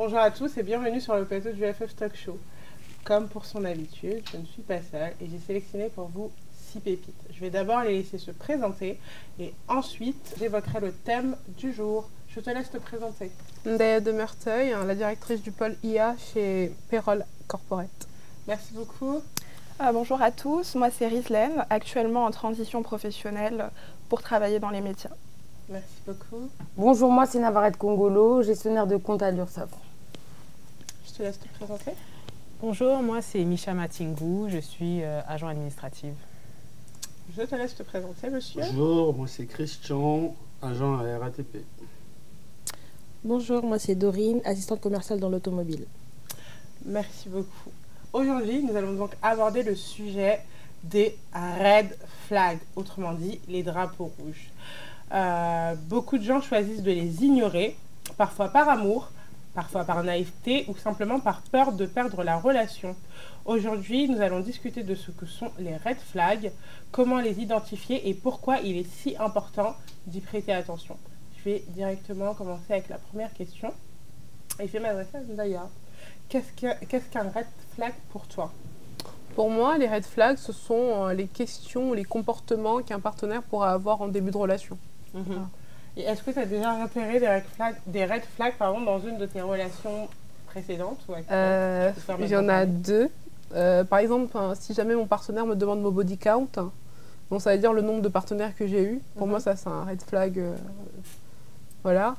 Bonjour à tous et bienvenue sur le plateau du FF Talk Show. Comme pour son habitude, je ne suis pas seule et j'ai sélectionné pour vous 6 pépites. Je vais d'abord les laisser se présenter et ensuite j'évoquerai le thème du jour. Je te laisse te présenter. Ndaya de Merteuil, la directrice du pôle IA chez Payroll Corporate. Merci beaucoup. Bonjour à tous, moi c'est Rizlaine, actuellement en transition professionnelle pour travailler dans les médias. Merci beaucoup. Bonjour, moi c'est Navarette Congolo, gestionnaire de compte à l'URSSAF. Je te laisse te présenter. Bonjour, moi c'est Misha Matingou, je suis agent administrative. Je te laisse te présenter, monsieur. Bonjour, moi c'est Christian, agent à la RATP. Bonjour, moi c'est Dorine, assistante commerciale dans l'automobile. Merci beaucoup. Aujourd'hui, nous allons donc aborder le sujet des red flags, autrement dit les drapeaux rouges. Beaucoup de gens choisissent de les ignorer, parfois par amour, parfois par naïveté ou simplement par peur de perdre la relation. Aujourd'hui, nous allons discuter de ce que sont les red flags, comment les identifier et pourquoi il est si important d'y prêter attention. Je vais directement commencer avec la première question et je vais m'adresser à Ndaya. Qu'est-ce qu'un red flag pour toi? Pour moi, les red flags, ce sont les questions, les comportements qu'un partenaire pourra avoir en début de relation. Et est-ce que tu as déjà repéré des red flags dans une de tes relations précédentes ou Il y en a deux. Par exemple, si jamais mon partenaire me demande mon body count, donc ça veut dire le nombre de partenaires que j'ai eu. Pour moi, ça c'est un red flag. Voilà.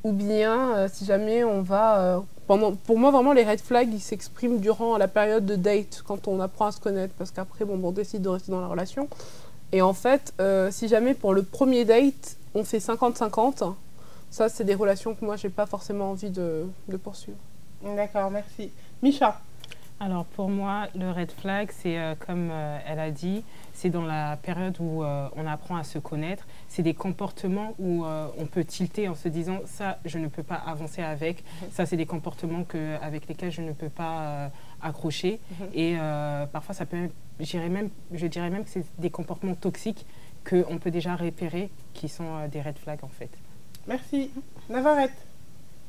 Ou bien, si jamais on va... pour moi, vraiment, les red flags, ils s'expriment durant la période de date, quand on apprend à se connaître, parce qu'après, on décide de rester dans la relation. Et en fait, si jamais pour le premier date, on fait 50-50, ça, c'est des relations que moi, j'ai pas forcément envie de poursuivre. D'accord, merci. Misha? Alors pour moi, le red flag, c'est comme elle a dit, c'est dans la période où on apprend à se connaître. C'est des comportements où on peut tilter en se disant « ça, je ne peux pas avancer avec ». Ça, c'est des comportements avec lesquels je ne peux pas accrocher. Et parfois, ça peut, je dirais même que c'est des comportements toxiques qu'on peut déjà repérer, qui sont des red flags en fait. Merci. Navarette,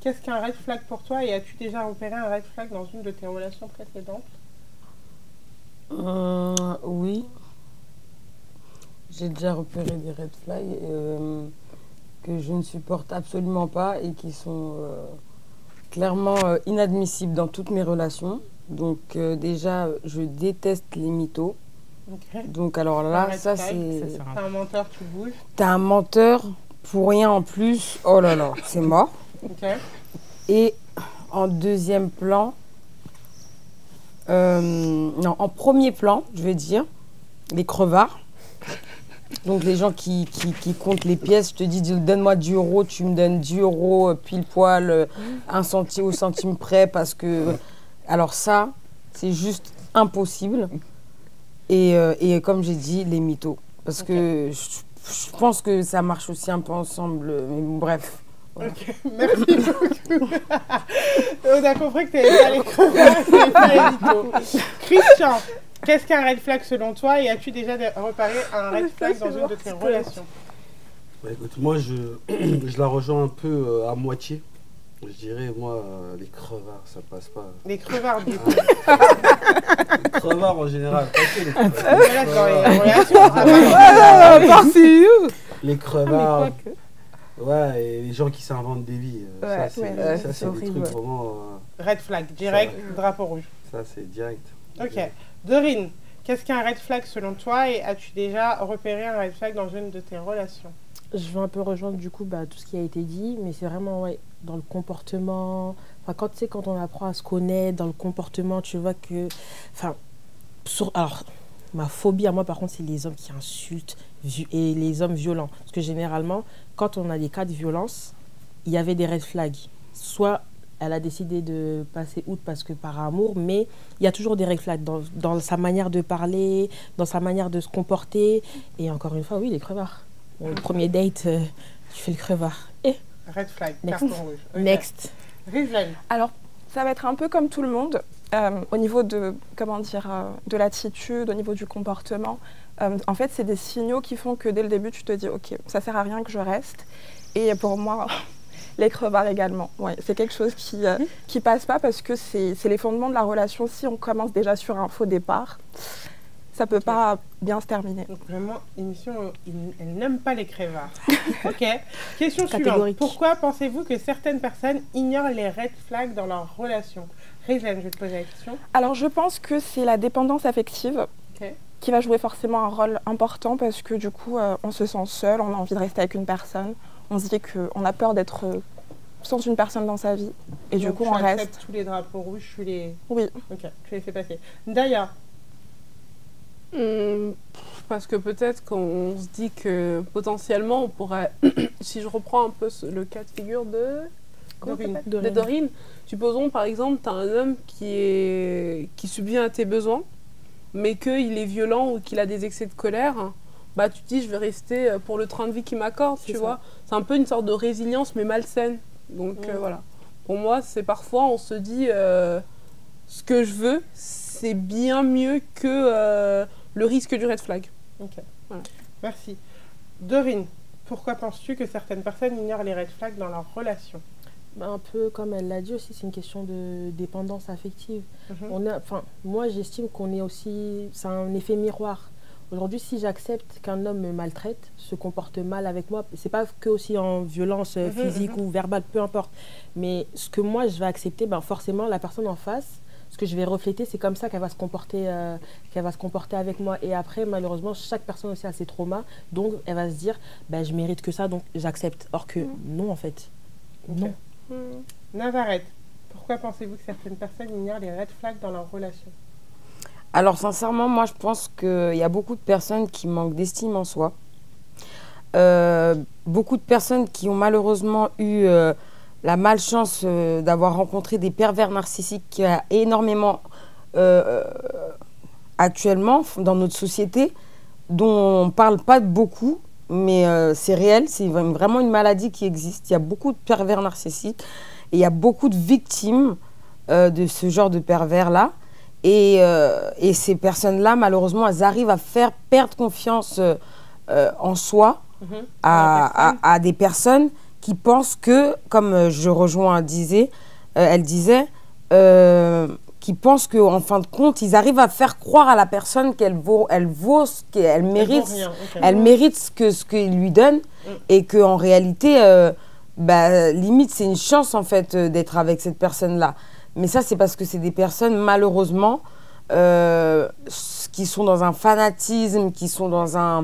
qu'est-ce qu'un red flag pour toi et as-tu déjà repéré un red flag dans une de tes relations précédentes? Oui. J'ai déjà repéré des red flags que je ne supporte absolument pas et qui sont clairement inadmissibles dans toutes mes relations. Donc déjà, je déteste les mythos. Okay. Donc alors là, ça c'est... T'es un menteur, tu bouges. T'es un menteur pour rien en plus. Oh là là, c'est mort. Okay. Et en deuxième plan, non, en premier plan, je vais dire, les crevards. Donc les gens qui comptent les pièces, je te dis donne-moi 10 €, tu me donnes 10 € pile poil, 1 centime au centime près parce que... Alors ça, c'est juste impossible. Et comme j'ai dit, les mythos. Parce que je pense que ça marche aussi un peu ensemble, mais bref. Voilà. Ok, merci beaucoup. On a compris que tu n'avais pas les crevards et pas les mythos. Christian, qu'est-ce qu'un red flag selon toi et as-tu déjà repéré un red flag dans une de tes relations? Écoute, moi je la rejoins un peu à moitié. Je dirais, moi, les crevards, ça passe pas. Les crevards, du coup. Les crevards en général, pas que les crevards. Les crevards. Ouais, et les gens qui s'inventent des vies. Ouais, ça, c'est des trucs vraiment... Red flag, direct, drapeau rouge. Ça, c'est direct. Ok. Dorine, qu'est-ce qu'un red flag selon toi et as-tu déjà repéré un red flag dans une de tes relations? Je vais un peu rejoindre du coup tout ce qui a été dit, mais c'est vraiment dans le comportement. Enfin, quand on apprend à se connaître, dans le comportement, tu vois que... Alors, ma phobie à moi, par contre, c'est les hommes qui insultent et les hommes violents. Parce que généralement, quand on a des cas de violence, il y avait des red flags. Soit elle a décidé de passer outre parce que par amour, mais il y a toujours des red flags dans sa manière de parler, dans sa manière de se comporter. Et encore une fois, oui, les crevards. Le premier date, tu fais le crevard. Et red flag, next. carton rouge. Okay. Next. Rizlaine. Alors, ça va être un peu comme tout le monde, au niveau de, de l'attitude, au niveau du comportement. En fait, c'est des signaux qui font que dès le début, tu te dis « Ok, ça sert à rien que je reste ». Et pour moi, Les crevards également, ouais. C'est quelque chose qui passe pas parce que c'est les fondements de la relation. Si on commence déjà sur un faux départ, ça peut pas bien se terminer. Donc vraiment, l'émission, elle n'aime pas les crevards. Ok. Question suivante. Catégorique. Pourquoi pensez-vous que certaines personnes ignorent les red flags dans leur relation? Rizan, je vais te poser la question. Alors je pense que c'est la dépendance affective Ok. qui va jouer forcément un rôle important parce que du coup, on se sent seul, on a envie de rester avec une personne. On se dit qu'on a peur d'être sans une personne dans sa vie. Et du Donc, coup, tu on acceptes reste. tous les drapeaux rouges, tu les... Oui. Ok, je vais laisser passer. D'ailleurs, Parce que peut-être qu'on se dit que potentiellement on pourrait, si je reprends un peu le cas de figure de Dorine. de Dorine, supposons par exemple tu as un homme qui subvient à tes besoins, mais qu'il est violent ou qu'il a des excès de colère, bah tu te dis je vais rester pour le train de vie qu'il m'accorde, tu vois. C'est un peu une sorte de résilience mais malsaine. Donc voilà. Pour moi, c'est parfois on se dit ce que je veux, c'est bien mieux que le risque du red flag. ok. Voilà. Merci. Dorine, pourquoi penses-tu que certaines personnes ignorent les red flags dans leur relation? Bah, un peu comme elle l'a dit aussi, c'est une question de dépendance affective. Mhm. Moi, j'estime qu'on est aussi... C'est un effet miroir. Aujourd'hui, si j'accepte qu'un homme me maltraite, se comporte mal avec moi, c'est pas que aussi en violence physique ou verbale, peu importe. Mais ce que moi, je vais accepter, ben, forcément, la personne en face, ce que je vais refléter, c'est comme ça qu'elle va se comporter avec moi. Et après, malheureusement, chaque personne aussi a ses traumas. Donc, elle va se dire, ben, je mérite que ça, donc j'accepte. Or que non, en fait. Non. Navarette, pourquoi pensez-vous que certaines personnes ignorent les red flags dans leur relation? Alors sincèrement, moi je pense qu'il y a beaucoup de personnes qui manquent d'estime en soi. Beaucoup de personnes qui ont malheureusement eu la malchance d'avoir rencontré des pervers narcissiques qu'il y a énormément actuellement dans notre société, dont on ne parle pas beaucoup, mais c'est réel, c'est vraiment une maladie qui existe. Il y a beaucoup de pervers narcissiques et il y a beaucoup de victimes de ce genre de pervers-là. Et ces personnes-là, malheureusement, elles arrivent à faire perdre confiance en soi à des personnes qui pensent que, comme je rejoins, elle disait, qui pensent qu'en fin de compte, ils arrivent à faire croire à la personne qu'elle vaut ce qu'elle mérite, elle mérite ce qu'ils lui donnent, et qu'en réalité, limite, c'est une chance en fait d'être avec cette personne-là. Mais ça, c'est parce que c'est des personnes, malheureusement, qui sont dans un fanatisme, qui sont dans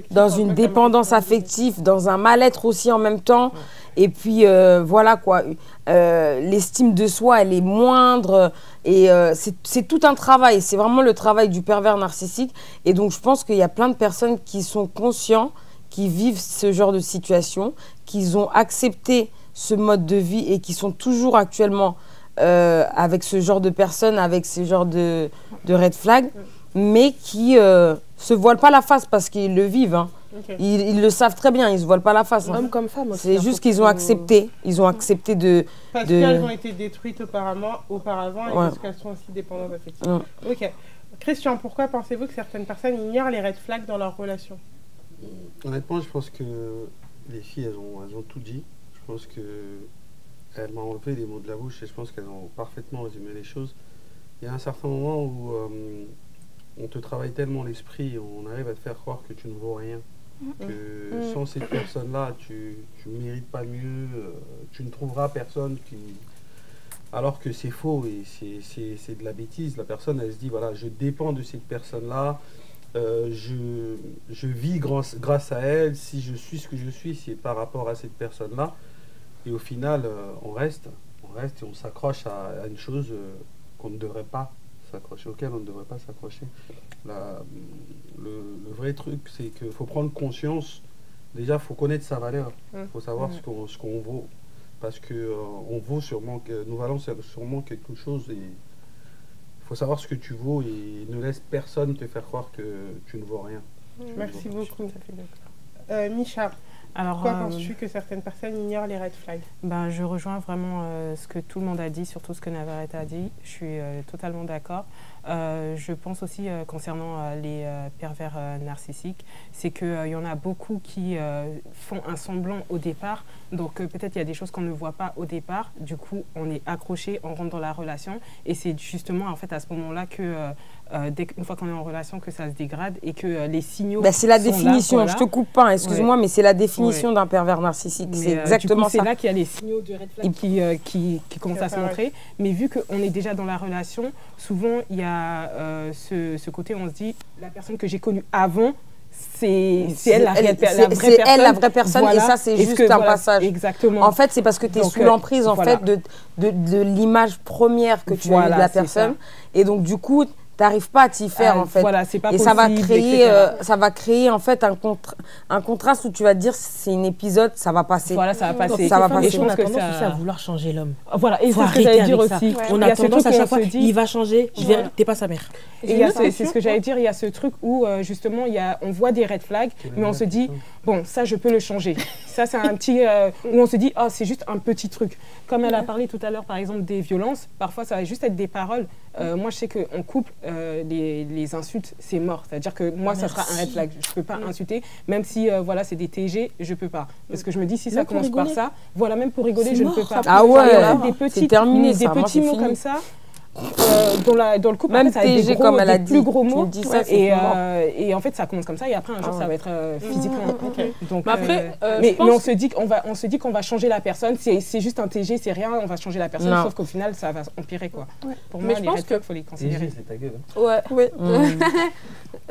dans une dépendance affective, dans un mal-être aussi en même temps. Et puis, voilà quoi, l'estime de soi, elle est moindre. Et c'est tout un travail. C'est vraiment le travail du pervers narcissique. Et donc, je pense qu'il y a plein de personnes qui sont conscients, qui vivent ce genre de situation, qui ont accepté ce mode de vie et qui sont toujours actuellement avec ce genre de personnes, avec ce genre de red flag, mais qui se voilent pas la face parce qu'ils le vivent. Hein. Ils le savent très bien, ils se voilent pas la face. Hein. Homme comme femme aussi. C'est juste qu'ils ont accepté. Ils ont accepté de... Parce qu'elles ont été détruites auparavant et parce qu'elles sont aussi dépendantes affectives. Ok. Christian, pourquoi pensez-vous que certaines personnes ignorent les red flags dans leur relation? Honnêtement, je pense que les filles, elles ont tout dit. Je pense que elle m'a enlevé les mots de la bouche et je pense qu'elles ont parfaitement résumé les choses. Il y a un certain moment où on te travaille tellement l'esprit, on arrive à te faire croire que tu ne vaux rien, que sans cette personne-là, tu ne mérites pas mieux, tu ne trouveras personne qui... Alors que c'est faux et c'est de la bêtise. La personne, elle se dit, voilà, je dépends de cette personne-là, je vis grâce à elle, si je suis ce que je suis, c'est par rapport à cette personne-là. Et au final, on reste et on s'accroche à une chose qu'on ne devrait pas s'accrocher, auquel on ne devrait pas s'accrocher. Le vrai truc, c'est qu'il faut prendre conscience. Déjà, il faut connaître sa valeur. Il faut savoir ce qu'on vaut. Parce que nous valons sûrement quelque chose. Et il faut savoir ce que tu vaux et ne laisse personne te faire croire que tu ne vaux rien. Merci beaucoup. Micha. Alors, Pourquoi penses-tu que certaines personnes ignorent les red flags? Ben, je rejoins vraiment ce que tout le monde a dit, surtout ce que Navarrete a dit. Je suis totalement d'accord. Je pense aussi concernant les pervers narcissiques, c'est qu'il y en a beaucoup qui font un semblant au départ. Donc peut-être il y a des choses qu'on ne voit pas au départ. Du coup, on est accroché, on rentre dans la relation. Et c'est justement en fait à ce moment-là que, une fois qu'on est en relation, que ça se dégrade et que les signaux c'est la sont définition, là, voilà. je te coupe pas, excuse-moi, mais c'est la définition d'un pervers narcissique. Mais, C'est exactement c'est ça. là qu'il y a les signaux de red flag qui commencent à se montrer. Mais vu qu'on est déjà dans la relation, souvent il y a ce côté où on se dit, la personne que j'ai connue avant, c'est elle la vraie personne. Voilà. Et ça, c'est juste un passage. Exactement. En fait, c'est parce que tu es sous l'emprise de l'image première que tu as de la personne. Et donc, du coup, tu n'arrives pas à t'y faire, en fait. Voilà, c'est pas et possible, ça va créer, en fait, un contraste où tu vas te dire, c'est un épisode, ça va passer. Voilà, ça va passer. Ça va passer. Et on a tendance aussi à vouloir changer l'homme. Voilà, et faut c'est ce que j'allais dire arrêter aussi. On a tendance à chaque fois, il va changer, t'es pas sa mère. Et c'est ce que j'allais dire, il y a ce truc où justement on voit des red flags, mais on se dit, bon, ça je peux le changer. Ça c'est un petit, où on se dit, oh c'est juste un petit truc. Comme elle a parlé tout à l'heure par exemple des violences, parfois ça va juste être des paroles. Moi je sais qu'en couple, les insultes c'est mort. C'est-à-dire que moi ça sera un red flag. Je peux pas insulter, même si voilà c'est des TG, je peux pas. Parce que je me dis si ça commence par ça, voilà même pour rigoler je ne peux pas. Ah ouais, c'est terminé des petits mots comme ça. Dans le couple, même après, ça va être des, comme elle a dit, plus gros mots. Et en fait, ça commence comme ça. Et après, un jour, ça va être physiquement. Donc, mais après, mais on se dit qu'on va changer la personne. C'est juste un TG, c'est rien. On va changer la personne. Sauf qu'au final, ça va empirer, quoi. Pour moi, les red flags, il faut les considérer. TG, c'est ta gueule. Ouais.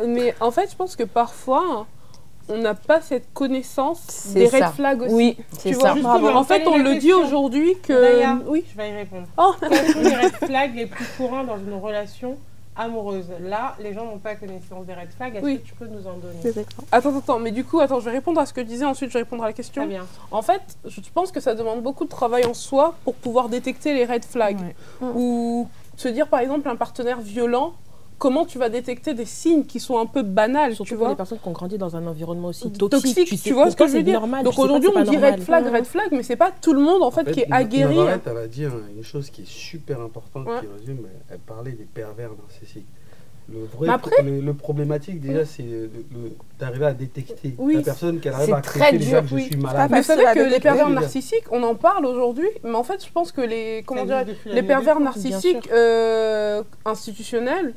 Mais en fait, je pense que parfois, on n'a pas cette connaissance des red flags aussi. Oui, c'est ça. En fait, on le dit aujourd'hui que... Oui, je vais y répondre. Quels sont les red flags les plus courants dans une relation amoureuse? Là, les gens n'ont pas connaissance des red flags. Est-ce que tu peux nous en donner? Attends, mais du coup, je vais répondre à ce que je disais, ensuite je vais répondre à la question. Très bien. En fait, je pense que ça demande beaucoup de travail en soi pour pouvoir détecter les red flags. Ou se dire, par exemple, un partenaire violent, comment tu vas détecter des signes qui sont un peu banals, surtout tu pour vois, les personnes qui ont grandi dans un environnement aussi toxique, tu vois ce que je veux dire. Donc aujourd'hui on dit red flag, mais c'est pas tout le monde en fait qui est aguerri. Navarrete, elle a dit une chose qui est super importante, qui résume, elle parlait des pervers narcissiques. Le problématique déjà, c'est d'arriver à détecter la personne qui arrive à accepter déjà que je suis malade. Mais vous savez que les pervers narcissiques, on en parle aujourd'hui, mais en fait je pense que les pervers narcissiques institutionnels,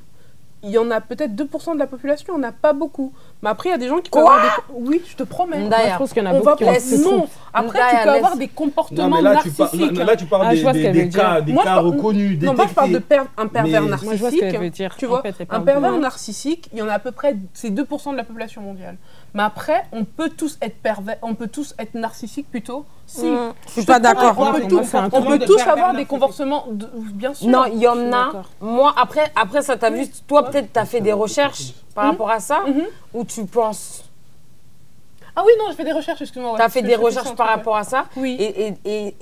il y en a peut-être 2% de la population, on n'a pas beaucoup. Mais après, il y a des gens qui peuvent avoir des... Oui, je te promets. Moi, je pense qu'il y en a beaucoup qui non. Après, tu peux avoir des comportements narcissiques. Là, tu parles des cas reconnus, détectés. Non, moi, je parle d'un pervers narcissique. Moi, je vois ce qu'elle veut dire. Tu vois, un pervers narcissique, il y en a à peu près... C'est 2% de la population mondiale. Mais après, on peut tous être pervers, on peut tous être narcissiques plutôt. Si. Je suis pas d'accord. On peut tous avoir des comportements, bien sûr. Non, il y en a. Moi, après ça, t'as vu, toi, peut-être, t'as fait des recherches par rapport à ça, ou tu penses... Ah oui, non, je fais des recherches, excuse-moi. Tu as fait des recherches par rapport à ça. Oui. Et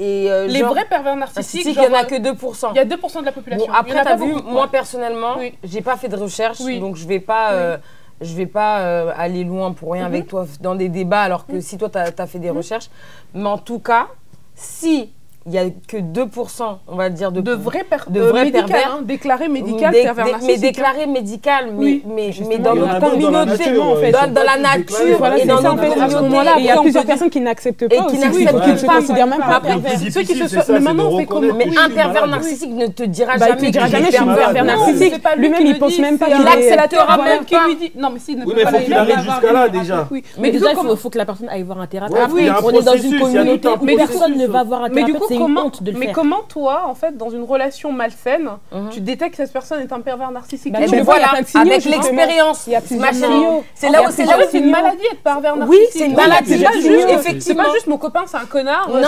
les vrais pervers narcissiques, il n'y en a que 2%. Il y a 2% de la population. Bon, après, tu as vu, moi, personnellement, j'ai pas fait de recherche, donc je vais pas... Je vais pas aller loin pour rien avec toi dans des débats, alors que si toi, tu as fait des recherches. Mais en tout cas, si il n'y a que 2%, on va dire, de vrais pervers. Déclarés médical, pervers narcissique. Mais déclarés médical, mais dans notre communauté, en fait. Dans la nature et dans notre communauté. Il y a plusieurs personnes qui n'acceptent pas aussi. Et qui n'acceptent pas. considèrent même pas pervers. Ceux qui se sont... Mais maintenant, on fait comment? Mais un pervers narcissique ne te dira jamais qu'il est pervers narcissique. Lui-même, il pense même pas qu'il est... Il acceptera même qui lui dit... Non, mais s'il ne peut pas... Mais il faut qu'il arrive jusqu'à là, déjà. Mais déjà, il faut que la personne aille voir un thérapeute. On est dans une communauté. Mais personne ne va voir un thérapeute, c'est une honte de le faire. Mais comment toi, en fait, dans une relation malsaine, tu détectes que cette personne est un pervers narcissique? Voilà, avec l'expérience. C'est là où c'est une maladie être pervers narcissique. Oui, c'est une maladie. C'est pas juste mon copain, c'est un connard. Non,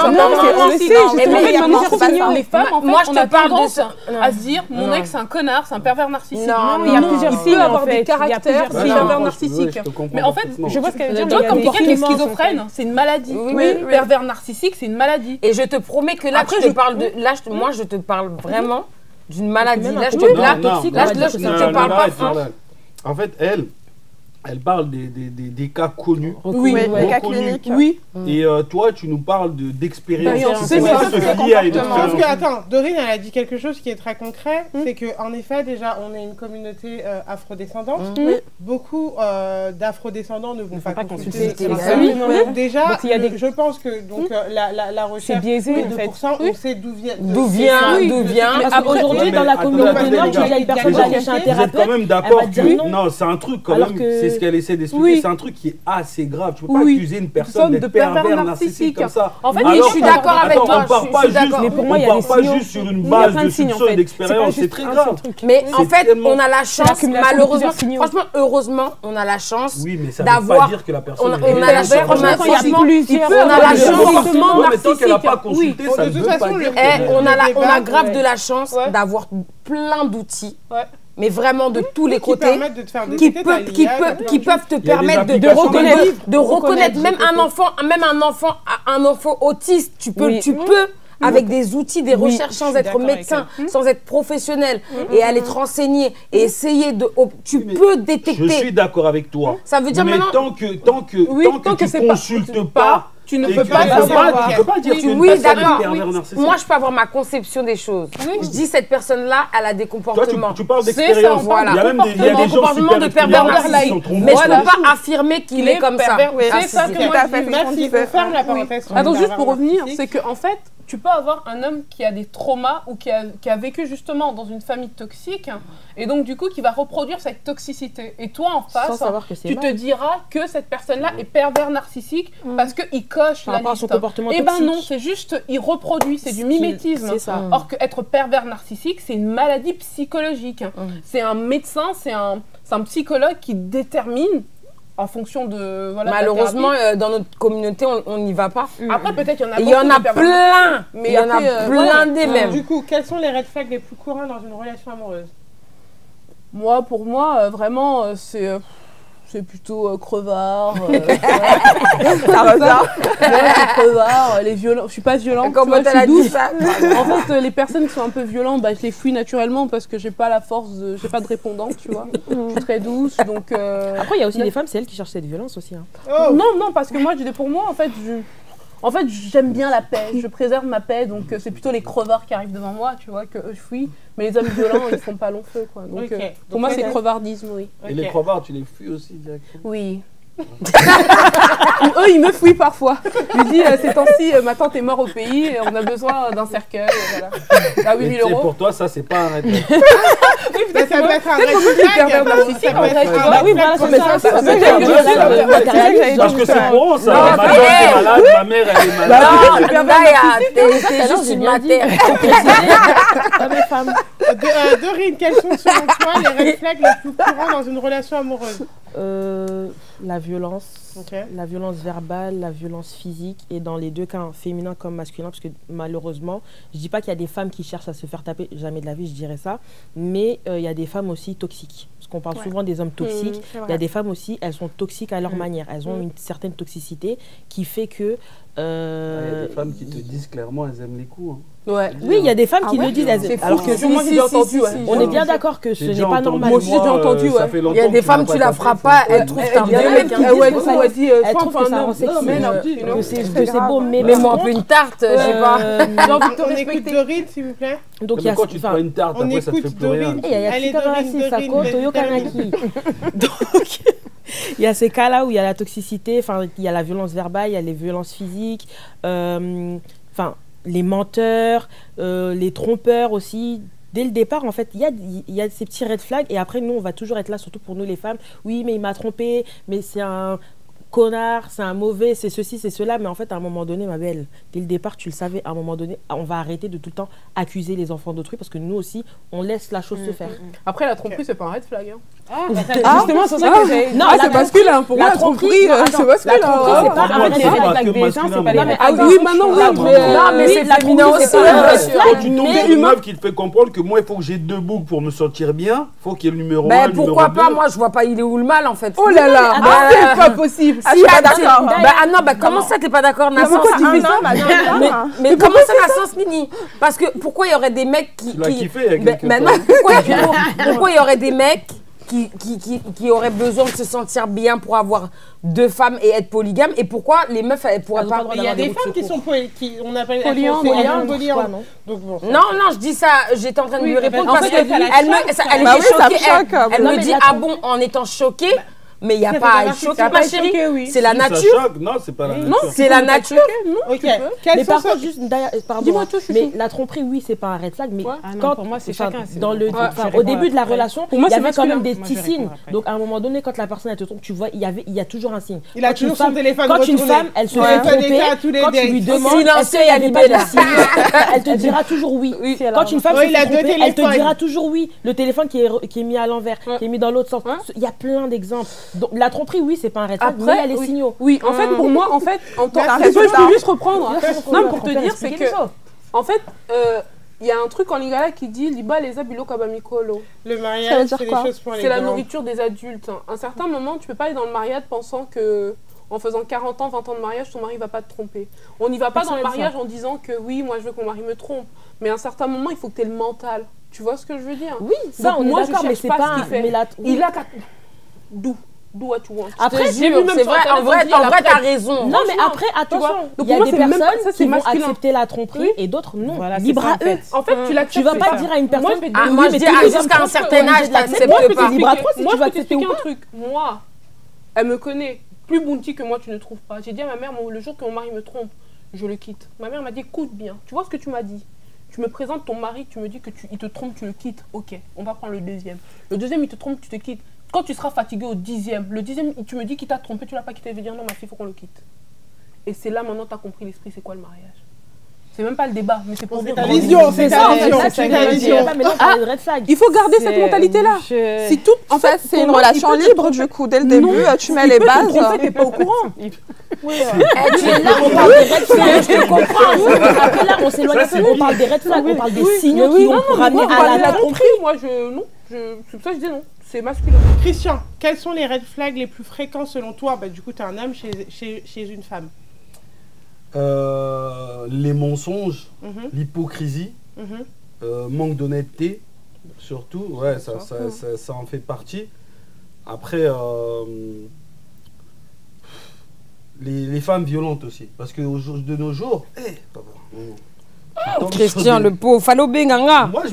on sait. Les femmes, en fait, moi, je te parle de ça. À se dire, mon ex, c'est un connard, c'est un pervers narcissique. Non, il y a plusieurs signes, avoir des caractères, c'est un pervers narcissique. Mais en fait, je vois ce qu'elle veut dire. Comme quelqu'un qui est schizophrène, c'est une maladie. Pervers narcissique, c'est une maladie. Et je te promets que là, je te parle de... Moi, je te parle vraiment d'une maladie. Là, je te parle pas. En fait, elle, elle parle des cas connus. Oui, Ouais, les cas reconnus. cliniques. oui. Et toi, tu nous parles d'expérience. C'est Comment ça, se c'est lier à une comportement. Parce que, expérience. attends, Dorine, elle a dit quelque chose qui est très concret, c'est qu'en effet, déjà, on est une communauté afrodescendante. Oui. Beaucoup d'afrodescendants ne vont pas consulter. consulter, ces exactement. services. Donc déjà, Donc, il y a des- je pense que donc, la recherche, biaisé, les en fait. 2%, on sait d'où vient. D'où vient, Oui, d'où de- vient. Mais Après, aujourd'hui, mais dans la attendez, communauté attendez, noire, les tu gars. dis à une personne Les d'aller gens, chez un vous Vous êtes thérapeute. quand même elle d'accord va dire que non. non, c'est un truc quand Alors même, que- c'est ce qu'elle essaie d'expliquer, Oui. c'est un truc qui est assez grave. Tu peux pas Oui. accuser une Somme personne de d'être pervers pervers narcissique. narcissique comme ça. En fait, oui, Alors, je suis d'accord avec attends, toi, on part je pas suis juste, d'accord. Mais pour moi, il y on a des part pas signaux. juste sur une Il y a base plein de de signes, en soupçons et fait. d'expérience, c'est juste très un grave. seul truc. Mais en C'est fait, tellement- on a la chance, l'accumulation de malheureusement, plusieurs signaux. franchement, heureusement, on a la chance Oui, mais ça veut pas d'avoir. dire que la On personne a, est on a la réelle. chance, on a Franchement, quand il y a franchement, plusieurs- on a la Ouais, chance. comportement Ouais, mais tant qu'elle n'a pas narcissique. consulté, Oui. ça De ne toute veut pas façon, dire le- qu'elle est- On a débat, grave ouais. de la chance Ouais. d'avoir plein d'outils, Ouais. mais vraiment de tous les Qui côtés, permettent de te faire qui détecter ta peuvent, qui liasse, peuvent, plein qui de choses. peuvent te Il y a des permettre de applications reconnaître, de reconnaître, même un enfant autiste, tu peux, Oui. avec des outils, des Oui, recherches je sans suis être d'accord avec médecin, sans être professionnel, et aller te renseigner et essayer de, tu Mais peux Je détecter. suis d'accord avec toi. Ça veut dire Mais maintenant. tant que Oui, tant que tu c'est pas- consultes pas, Tu ne et peux que pas tu peux savoir. tu peux pas dire Oui, qu'une oui, personne d'accord, est pervers oui. narcissique. Moi, je peux avoir ma conception des choses. Je dis cette personne-là, elle a des Toi, comportements. tu parles C'est ça, d'expérience. on parle Il y a de même des, il y a des gens comportement super de pervers extraordinaires qui narcissique. sont trompés. Mais je Voilà. peux pas affirmer qu'il est comme ça. pervers, oui. Ah, C'est ça si. que Tout moi à je fait, dis. c'est ce qu'on Merci, disait. on ferme la parenthèse. sur Attends, le juste pour pervers revenir, narcissique. c'est qu'en fait, tu peux avoir un homme qui a des traumas ou qui a vécu justement dans une famille toxique et donc du coup qui va reproduire cette toxicité. Et toi en Sans face, savoir que c'est tu te mal. diras que cette personne-là est pervers narcissique parce qu'il coche Par la rapport à son liste. comportement Eh ben toxique. non, c'est juste, il reproduit, c'est du mimétisme. C'est ça. Or qu'être pervers narcissique, c'est une maladie psychologique. C'est un médecin, c'est un psychologue qui détermine en fonction de voilà. de la Malheureusement, thérapie. dans notre communauté, on n'y va pas. Après peut-être il y en a. Et il y en beaucoup a de pervers. plein. Mais Il y en a après, plein voilà. des mêmes. Du coup, quels sont les red flags les plus courants dans une relation amoureuse? Moi, pour moi, vraiment, c'est plutôt crevard. Ça revient. Crevard, les violents. Je suis pas violente. Comment tu vois, elle a je suis dit douce. ça En fait, les personnes qui sont un peu violentes, bah, je les fuis naturellement parce que j'ai pas la force, j'ai pas de répondant, tu vois. Je suis très douce, donc. Après, il y a aussi des femmes, c'est elles qui cherchent cette violence aussi. Hein. Oh. Non, parce que moi, pour moi, en fait, j'aime bien la paix, je préserve ma paix, donc c'est plutôt les crevards qui arrivent devant moi, tu vois, que je fuis. Mais les hommes violents, ils font pas long feu, quoi. Donc, Ok. pour moi, Donc, c'est ok. crevardisme, oui. Et les crevards, tu les fuis aussi directement. Oui. Eux, ils me fuient parfois. Je lui dis, ces temps-ci, ma tante est morte au pays, et on a besoin d'un cercueil, voilà. À 8 Mais 000 tu sais, euros. pour toi, ça, c'est pas un red flag. Ça peut être un red pervers flag. narcissique, Ça peut en être fait. un Bah red oui, flag voilà, pour mais ça. ça, Ça c'est peut bien, être bien un sûr. red flag. Parce que c'est courant, ça. Non, Ma tante est malade, ma mère, elle est malade. Non, Naya, t'es juste une matière. Pas mes femmes. Dorine, quels sont selon toi les red flags les plus courants dans une relation amoureuse? La violence, Ok. la violence verbale, la violence physique, et dans les deux cas, hein, féminin comme masculin, parce que malheureusement, je dis pas qu'il y a des femmes qui cherchent à se faire taper, jamais de la vie je dirais ça, mais il y a des femmes aussi toxiques, parce qu'on parle souvent des hommes toxiques, il y a des femmes aussi, elles sont toxiques à leur manière, elles ont une certaine toxicité qui fait que... Il y a des femmes qui te disent clairement, elles aiment les coups. Ouais. Oui, il y a des femmes qui le disent, C'est fou, alors que moi j'ai déjà entendu, ouais. on est bien d'accord que ce J'ai n'est déjà pas entendu, normal. Moi aussi, j'ai entendu, ça ouais. fait Il y a longtemps des que femmes, tu tu l'as la pas feras tapé, pas, faut- elles trouvent Il ta y a même qui disent ou a dit, Elles soit trouvent on que fait ça un rend homme, sexy, mais non, que c'est beau, mais Mets-moi un peu une tarte, je sais pas. J'ai envie de te On écoute respecter. Dorine, s'il vous plaît. donc il y Mais a quand tu te prends une tarte, On après, ça te fait écoute plus rien. Dorine. il y a Allez, Tsukabarasi, Dorine, Sako, vas-y, Toyo termine. Kanaki. Donc, il y a ces cas-là où il y a la toxicité, enfin, il y a la violence verbale, il y a les violences physiques, enfin, les menteurs, les trompeurs aussi. Dès le départ, en fait, il y a ces petits red flags, et après, nous, on va toujours être là, surtout pour nous les femmes. Oui, mais il m'a trompé, mais c'est un connard, c'est un mauvais, c'est ceci, c'est cela. Mais en fait, à un moment donné, ma belle, dès le départ, tu le savais, à un moment donné, on va arrêter de tout le temps accuser les enfants d'autrui, parce que nous aussi, on laisse la chose se faire. Après, la tromperie, c'est pas un red flag. Hein. Justement, c'est ça que j'ai. Non, Ah, la c'est masculin. Pour moi, la tromperie, non, c'est masculin. tromperie, c'est pas Moi, un c'est red pas flag. que des gens, masculin, c'est pas mais- des Ah oui, maintenant, oui. Non, mais c'est la féminin tromperie, aussi. c'est pas un red Quand flag. tu tombes mais sur une humain. meuf qui te fait comprendre que moi, il faut que j'ai 2 boucles pour me sentir bien, il faut qu'il y ait le numéro 1, Ben le numéro 2. pourquoi pas, moi je vois pas il est où le mal en fait. Oh là là, c'est pas possible. Si, ah non, comment ça t'es pas d'accord, Nassance? pourquoi tu fais ça Mais comment ça, Nassance Mini? Parce que pourquoi il y aurait des mecs qui... Tu l'as kiffé avec Ben, quelqu'un. non, pourquoi il y aurait des mecs qui auraient besoin de se sentir bien pour avoir 2 femmes et être polygame? Et pourquoi les meufs, elles pourraient pas... Il y a des femmes qui sont on appelle polyandres, non? Donc bon. Non, je dis ça, j'étais en train de lui répondre parce qu'elle était choquée. Elle me dit, ah bon, en étant choquée, mais il n'y a pas à être choquée, ma chérie. C'est la nature. Non, c'est pas la nature. Non, c'est la nature. Ok. Mais par contre, juste, pardon, dis-moi tout, mais la tromperie, oui, c'est pas un red flag, mais Pour moi, c'est chacun. au début de la relation, il y avait quand même des Moi, petits je réponds signes. après. Donc à un moment donné, quand la personne elle te trompe, tu vois, il y a toujours un signe. Il a toujours son téléphone Quand une retourné. femme, elle se Son fait téléphone tromper, était à tous les quand tu dates. lui demandes, Silencieux, est-ce qu'il y avait il y a pas des de belles. signe, elle te dira toujours oui. Quand une femme se il a fait 2 tromper, elle te téléphones. dira toujours oui. Le téléphone qui est mis à l'envers, qui est mis dans l'autre sens. Il y a plein d'exemples. Donc la tromperie, oui, c'est pas un red flag, mais il y a les signaux. Oui, en fait, pour moi, en tant Merci, que... Je c'est ça. peux juste reprendre. Non, pour te Frère, dire, c'est expliquez que... les choses. En fait, il y a un truc en lingala qui dit liba les abilo kabamikolo. Le Ça veut mariage, dire c'est des quoi? choses pour les C'est la grands. nourriture des adultes. À un certain moment, tu peux pas aller dans le mariage pensant que en faisant 40 ans, 20 ans de mariage, ton mari va pas te tromper. On n'y va pas dans le Personne mariage en disant que oui, moi je veux que mon mari me trompe. Mais à un certain moment, il faut que tu aies le mental. Tu vois ce que je veux dire? Oui, ça, Donc on moi, est je d'accord, mais cherche c'est pas pas ce qu'il fait. mais la- Il a qu'à... Do what you want. Après, j'ai vu même C'est sur vrai, Internet, en vrai, on dit, il y a la t'as raison. Non, mais Franchement, après, tu attention, vois. Donc il y a pour moi, des c'est même pas- personnes ça, c'est qui vont masculin. accepter la tromperie Oui. et d'autres non. Voilà, c'est Libre ça, en à eux. fait. En fait, tu l'acceptes. Tu vas pas pas. dire à une personne, Moi, je vais te Ah, dire, moi, oui, je mais dis tous les hommes jusqu'à un trompent, certain on est âge, obligé de l'accepter. t'acceptes Moi, je peux pas. t'expliquer- Libre à toi si moi, tu je veux peux accepter ou t'expliquer un truc. Moi, elle me connaît. Plus bounty que moi, tu ne trouves pas. J'ai dit à ma mère, le jour que mon mari me trompe, je le quitte. Ma mère m'a dit, écoute bien. Tu vois ce que tu m'as dit? Tu me présentes ton mari, tu me dis il te trompe, tu le quittes. Ok, on va prendre le deuxième. Le deuxième, il te trompe, tu te quittes. Quand tu seras fatigué au 10e, le 10e, tu me dis qu'il t'a trompé, tu l'as pas quitté, il veut dire non, ma fille, il faut qu'on le quitte. Et c'est là maintenant, tu as compris l'esprit, c'est quoi le mariage? C'est même pas le débat, mais c'est pour dire. ta vision, c'est ça, ta en fait, vision, là, c'est tu ta viens de vision. dire, mais là, on parle de red flag. Il faut garder cette mentalité-là. Si tout, en Ça, fait, c'est pour une moi, relation il peut te libre, tromper. du coup. Dès le Non, début, tu mets il les peut te bases. tromper, t'es pas au courant. Tu es là, On parle des red flags, je te comprends. Après là, on s'éloigne un peu, on parle des red flags, on parle des signaux qui vont ramener à la tromperie. Moi, c'est pour ça que je dis non. C'est masculin. Christian, quels sont les red flags les plus fréquents selon toi? Du coup, tu es un homme chez une femme. Les mensonges, Mhm, l'hypocrisie, mhm. manque d'honnêteté, surtout, ouais, ça en fait partie. Après, les femmes violentes aussi, parce que de nos jours, Christian, le pauvre, Falo Benganga. moi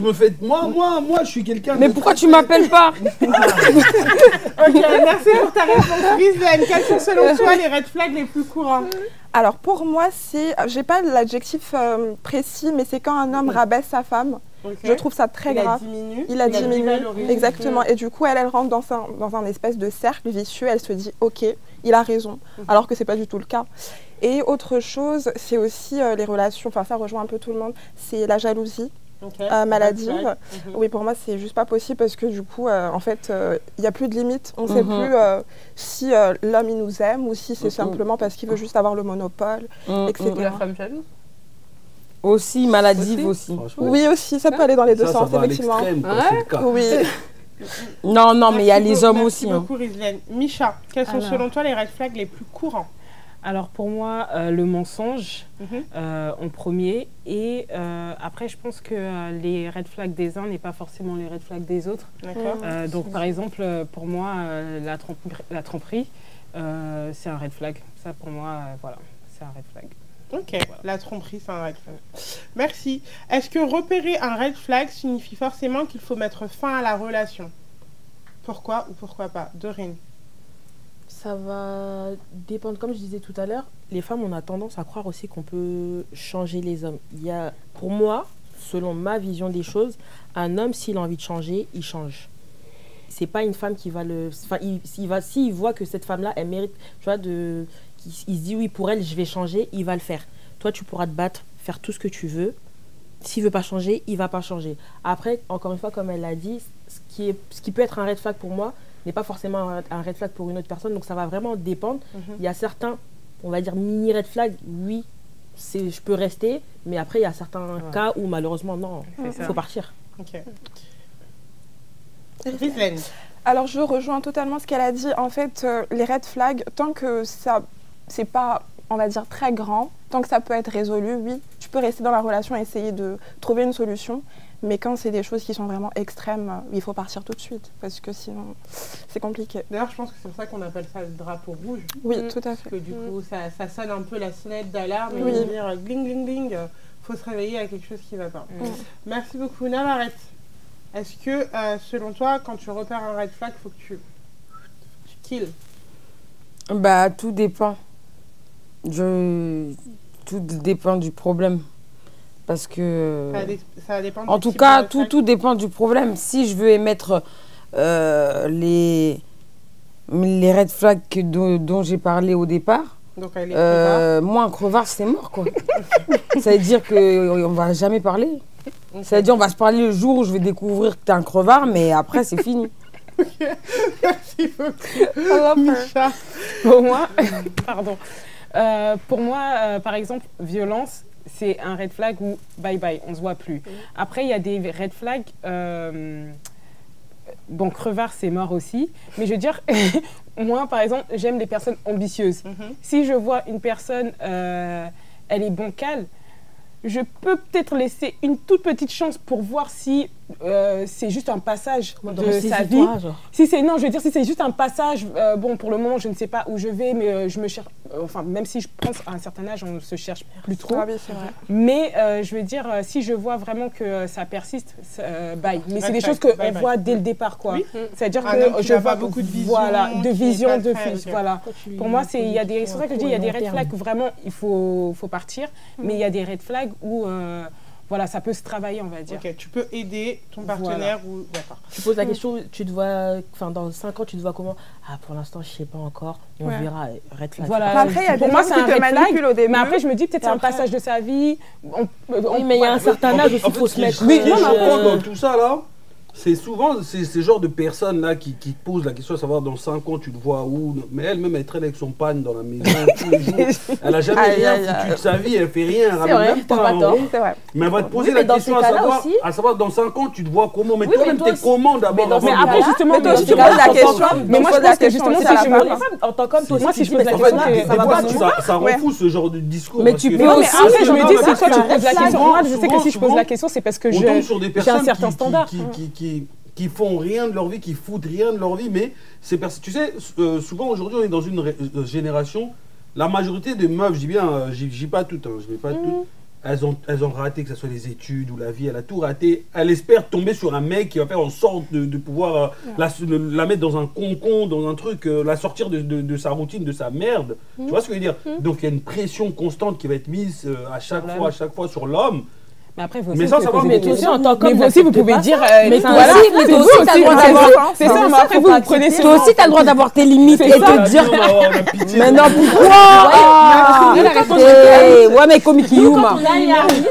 je suis quelqu'un. Mais pourquoi tu m'appelles pas? Ok, merci pour ta réponse. Rizlen, quels sont selon toi les red flags les plus courants? Alors pour moi, j'ai pas l'adjectif précis, mais c'est quand un homme rabaisse sa femme. Ok. Je trouve ça très grave. Il a diminué. dévalorisé. Exactement. Et du coup, elle rentre dans un espèce de cercle vicieux. Elle se dit, ok, il a raison, alors que c'est pas du tout le cas. Et autre chose, c'est aussi les relations. Enfin, ça rejoint un peu tout le monde. C'est la jalousie Ok. maladive. Red flag. Mhm. Oui, pour moi, c'est juste pas possible parce que du coup, en fait, il n'y a plus de limite. On ne sait plus si l'homme il nous aime ou si c'est simplement parce qu'il veut juste avoir le monopole, etc. La femme jalouse. Aussi, maladive aussi. Franchement, Oui, aussi, ça peut aller dans les deux ça sens, va à effectivement. l'extrême, quand c'est le cas. Oui. Non, mais il y a Merci les hommes beaucoup, aussi. Merci beaucoup, Rizlen. Misha, quels sont Alors. selon toi les red flags les plus courants? Alors pour moi, le mensonge Mhm. en premier. Et après, je pense que les red flags des uns n'est pas forcément les red flags des autres. D'accord. Donc par exemple, pour moi, la tromperie, c'est un red flag. Ça pour moi, voilà, c'est un red flag. Ok, la tromperie, c'est un red flag. Merci. Est-ce que repérer un red flag signifie forcément qu'il faut mettre fin à la relation? Pourquoi ou pourquoi pas? Dorine. Ça va dépendre, comme je disais tout à l'heure, les femmes, on a tendance à croire aussi qu'on peut changer les hommes. Pour moi, selon ma vision des choses, un homme, s'il a envie de changer, il change. C'est pas une femme qui va le... Enfin, s'il voit que cette femme-là, elle mérite, tu vois, il se dit oui, pour elle, je vais changer, il va le faire. Toi, tu pourras te battre, faire tout ce que tu veux. S'il veut pas changer, il va pas changer. Après, encore une fois, comme elle l'a dit, ce qui peut être un red flag pour moi n'est pas forcément un red flag pour une autre personne. Donc ça va vraiment dépendre. Il y a certains, on va dire mini red flag, oui, je peux rester. Mais après, il y a certains cas où malheureusement, non, il faut partir. Ok. Rizlen. Alors, je rejoins totalement ce qu'elle a dit. En fait, les red flags, tant que ça, c'est pas, on va dire, très grand, tant que ça peut être résolu, oui, tu peux rester dans la relation et essayer de trouver une solution. Mais quand c'est des choses qui sont vraiment extrêmes, il faut partir tout de suite parce que sinon, c'est compliqué. D'ailleurs, je pense que c'est pour ça qu'on appelle ça le drapeau rouge. Oui, tout à Parce fait. que du coup, ça sonne un peu la sonnette d'alarme et Oui. de dire gling, gling, gling, faut se réveiller à quelque chose qui va pas. Merci beaucoup, Navarrete. Est-ce que, selon toi, quand tu repères un red flag, il faut que tu kills? Bah, tout dépend. Tout dépend du problème. Parce que... Ça dépend En du tout type cas, de red flag. tout dépend du problème. Si je veux émettre les red flags dont j'ai parlé au départ, Donc, elle est moi, un crevard, c'est mort, quoi. Ça veut dire qu'on ne va jamais parler. Ça veut dire qu'on va se parler le jour où je vais découvrir que tu es un crevard, mais après, c'est fini. Merci beaucoup. Misha. Pour moi, par exemple, violence, c'est un red flag où bye bye, on se voit plus. Après, il y a des red flags. Bon, crevard, c'est mort aussi. Mais je veux dire, moi, par exemple, j'aime les personnes ambitieuses. Si je vois une personne, elle est bancale, je peux peut-être laisser une toute petite chance pour voir si c'est juste un passage de sa vie. Si c'est non, je veux dire si c'est juste un passage. Bon, pour le moment, je ne sais pas où je vais, mais je me cherche. Enfin, même si je pense à un certain âge, on ne se cherche plus trop. Ah oui, c'est vrai. Mais je veux dire, si je vois vraiment que ça persiste, bye. Mais c'est des Bye, choses qu'on bye, bye. voit dès le départ, quoi. Oui. C'est-à-dire Un homme que qui je n'a vois pas beaucoup de vision, voilà, de qui est vision, pas de très- fils, voilà. Pour moi, c'est il y a des, c'est pour ça que je dis, il y a des red flags où vraiment il faut partir, mais il y a des red flags où voilà, ça peut se travailler, on va dire. Ok, tu peux aider ton partenaire ou... D'accord. Tu poses la question, tu te vois, enfin dans 5 ans, tu te vois comment? Ah, pour l'instant, je sais pas encore. On Ouais. verra. Red flag. Voilà. Après, il y a Pour des moi, gens c'est qui un te red flag, manipulent au début. Mais après, je me dis peut-être Et c'est un après- passage de sa vie. Oui, mais il y a un certain âge aussi, il faut se mettre. Oui, non, mais après, dans tout ça là, c'est souvent ces genres de personnes là qui posent la question à savoir dans 5 ans tu te vois où. Mais elle-même elle traîne avec son panne dans la maison tous les jours. Elle a jamais Aïe, rien aïe, foutu aïe. de sa vie, elle fait rien, elle ramène vrai, même t'as pas pas un tort. rond. C'est vrai. Mais elle va te poser Oui, la mais dans question ces cas-là aussi- à savoir dans 5 ans tu te vois comment. Mais Oui, toi-même mais toi t'es comment d'abord dans avant Mais ces de- après, cas-là, justement, mais toi, moi, tu je te poses la pense- question, Mais moi, tu je poses la pense que question, justement, c'est si la je base. me En tant qu'homme, toi Moi, aussi, si tu je te pose dis, la mais question, ça c'est- va Des pas, fois, non. ça rend Ouais. fou ce genre de discours. Mais parce tu que- peux Non, mais aussi, après, je me dis, si toi, tu souvent, poses la question, moi, je sais que si je pose souvent, la question, c'est parce que on tombe sur des j'ai un personnes certain standard. qui font rien de leur vie, qui foutent rien de leur vie, mais ces personnes, tu sais, souvent aujourd'hui on est dans une génération, la majorité des meufs, je dis bien, je dis pas toutes, je dis pas toutes, elles ont raté, que ce soit les études ou la vie, elle a tout raté. Elle espère tomber sur un mec qui va faire en sorte de pouvoir la mettre dans un concon, dans un truc, la sortir de sa routine, de sa merde. Tu vois ce que je veux dire? Donc il y a une pression constante qui va être mise à chaque fois sur l'homme. Mais après, vous Mais aussi, ça vous va, pouvez mais poser toi des aussi, en tant questions. Mais qu'homme, vous aussi, vous n'acceptez pouvez pas dire. Mais toi voilà, aussi, mais toi aussi, t'as le droit d'avoir. C'est ça, mais après, vous prenez ça. Toi aussi, t'as le droit d'avoir tes limites et C'est ça. te dire. On a pitié. Mais non, pourquoi? Ouais, mais comme Kiyuma.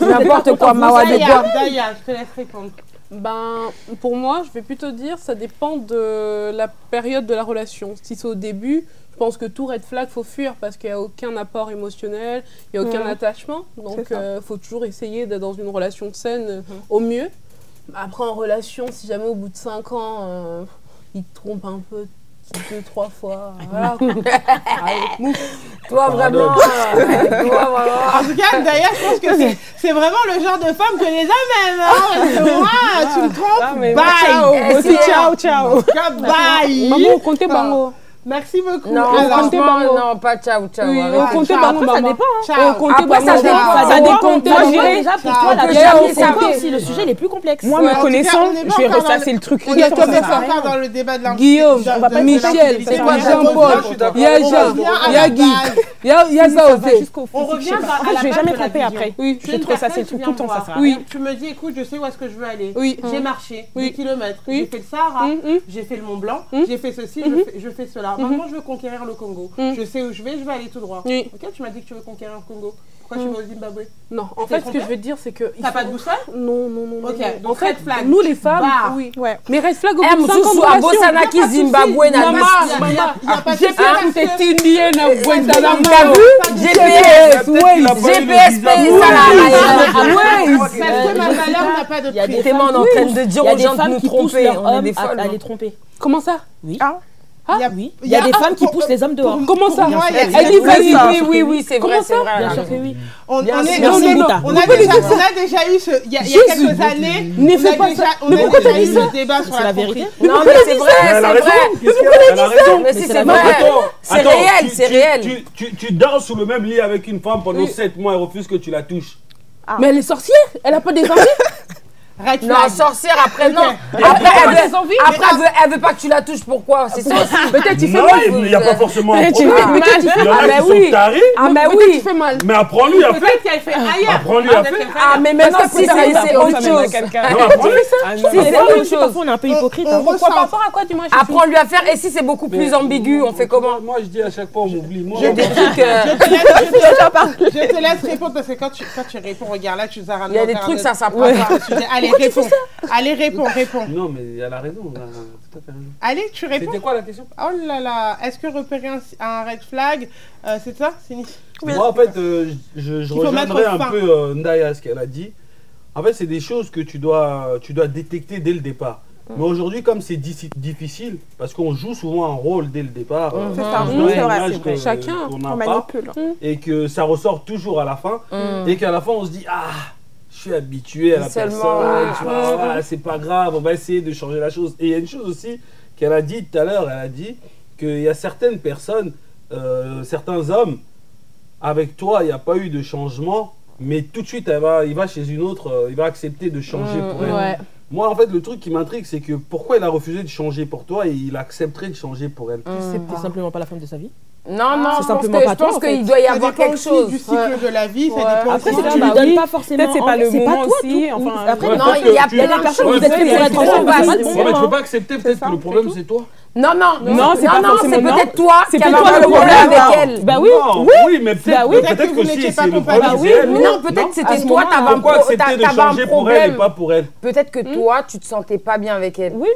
N'importe quoi, Mawa de quoi. Daya, je te laisse répondre. Ben, pour moi, je vais plutôt dire ça dépend de la période de la relation. Si c'est au début, je pense que tout red flag, faut fuir parce qu'il n'y a aucun apport émotionnel, il n'y a aucun attachement. Donc, C'est ça. faut toujours essayer d'être dans une relation saine au mieux. Après, en relation, si jamais au bout de 5 ans, il te trompe un peu 2-3 fois, voilà. Allez, move. Toi, vraiment. En tout cas, d'ailleurs, je pense que c'est vraiment le genre de femme que les hommes aiment. Hein, parce que moi, tu me Ah, trompes, mais bye. ciao, moi aussi, ciao, ciao. Bye. Maman, comptez bango. Merci beaucoup. Non, Alors, franchement, non, pas ciao, ciao. Oui, arrête. on comptait ciao. bango, Après, ça maman. ciao. Comptez Après, bango, ça dépend. ça dépend. Moi, je Moi, dirais déjà pour toi, la Ciao. dernière, c'est Ciao. encore si le sujet il est plus complexe. Moi, Ouais, en me tout cas, connaissant, on n'est pas je vais encore ressasser dans le truc. On est Toi, pas fais ça. encore dans le débat de Guillaume, l'infidélité. Michel, C'est quoi, Jean-Paul, il y a Jean, il y a Guy, il y a ça aussi. On revient En fait, je vais jamais tromper après. Oui, Je vais te ressasser le truc tout le temps, ça sert à Oui. rien. Tu me dis, écoute, je sais où est-ce que je veux aller. Oui. J'ai marché Oui. 10 kilomètres. Oui. J'ai fait le Sahara. Mhm. J'ai fait le Mont Blanc. Mhm. J'ai fait ceci. Je fais cela. Maintenant, je veux conquérir le Congo. Je sais où je vais aller tout droit. Oui. Ok, tu m'as dit que tu veux conquérir le Congo. Pourquoi tu vas au Zimbabwe? Non, en T'es fait, ce que trompée je veux te dire, c'est que. T'as pas de boussole? Non, non, non. Ok, non. donc En fait, red flag. nous les femmes, Barre. oui. Ouais. Mais red flag au Eh, bout de 5 ans de mzuzu à relation. Bosanaki, Zimbabwe, na Maman, Messi. maman. Il y a pas de GPS, parce que- t'es indien, na Guantanamo. T'as vu? GPS, Il a pas eu le GPS, visa. Parce que ma valeur n'a pas de Il y a prix. des Tellement on est en train de dire Il y a aux des gens de femmes nous qui poussent tromper. leur On est homme des folles. à les tromper. Comment ça? Ah, Oui. Il y a des femmes qui poussent les hommes dehors. Comment ça? Elle dit oui, c'est vrai, c'est vrai. Bien sûr que oui. On a déjà eu ce. Il y a quelques années. Ne fais pas ça. On a déjà eu le débat sur C'est la vérité. Non, mais c'est vrai, Elle a c'est raison. vrai. Elle a raison. Mais si, c'est Non, vrai. attends, C'est attends, réel, c'est réel. Tu dors sous le même lit avec une femme pendant 7 mois et refuse que tu la touches. Mais elle est sorcière. Elle a pas des envies. Red Non, flag. sorcière après, non. Elle Après, a des envies. elle veut pas que tu la touches, pourquoi? C'est ça. Peut-être il fait Non, mal. il n'y a pas forcément un Peut-être il problème. fait mal. Il y en Ah, a mais qui oui. sont tarés, Ah, mais Peut-être oui. il fait mal. mais apprends-lui à faire. Peut-être qu'elle fait ailleurs. Apprends-lui à faire. Ah, mais maintenant, si c'est autre chose. Non, apprends-lui. Si c'est autre chose. Parfois, on est un peu hypocrite. On Pourquoi ressent. par rapport à quoi, dis-moi? Apprends-lui à faire. Et si c'est beaucoup plus ambigu, on fait comment? Moi, je dis à chaque fois, on m'oublie. Moi, J'ai des trucs. Je te laisse répondre parce que quand tu réponds, regarde là, tu nous as ramené. Il y a des trucs, ça s'apprend pas. Allez, réponds. Allez, réponds. Non, mais elle a raison. Elle a tout à fait raison. Allez, tu réponds. C'était quoi la question? Oh là là, est-ce que repérer un red flag, c'est ça? C'est Moi, en fait, je faut mettre rejoindrai un fin. peu Ndaya, ce qu'elle a dit. En fait, c'est des choses que tu dois détecter dès le départ. Mais aujourd'hui, comme c'est difficile, parce qu'on joue souvent un rôle dès le départ, C'est ça, dans c'est une vrai, image c'est vrai. Chacun, qu'on n'a On pas, manipule. et que ça ressort toujours à la fin, et qu'à la fin, on se dit, ah, je suis habitué à la personne, Seulement, tu vois, voilà, c'est pas grave, on va essayer de changer la chose. Et il y a une chose aussi qu'elle a dit tout à l'heure, elle a dit qu'il y a certaines personnes, certains hommes, avec toi, il n'y a pas eu de changement, mais tout de suite, il va chez une autre, il va accepter de changer pour elle. Ouais. Moi, en fait, le truc qui m'intrigue, c'est que pourquoi il a refusé de changer pour toi et il accepterait de changer pour elle. T'es simplement pas la femme de sa vie. Non, non, C'est je simplement pense pas toi, en fait. qu'il doit y Ça avoir dépend quelque aussi chose. du cycle de la vie, ça dépend Après, aussi c'est que de- tu lui donnes pas forcément. Peut-être c'est pas le c'est moment toi aussi, tout. enfin, Après, Ouais, Non, parce il y a que tu- plein de personnes choses. qui vous êtes fait pour être ensemble, Vas-y. pas de Ouais, mais tu moment. peux pas accepter peut-être que le problème c'est toi. Non, Non, c'est pas forcément c'est non. peut-être toi C'est qui as peut-être un toi le problème problème. avec elle. Bah oui. Non, oui, mais peut-être Bah oui. peut-être Peut-être que que vous si n'étiez pas c'est le compatible. problème Bah c'est oui, elle. Mais non, peut-être que c'était toi, Pourquoi accepter de changer pour elle et problème. pas pour elle? Peut-être que toi, tu te sentais pas bien avec elle. Oui.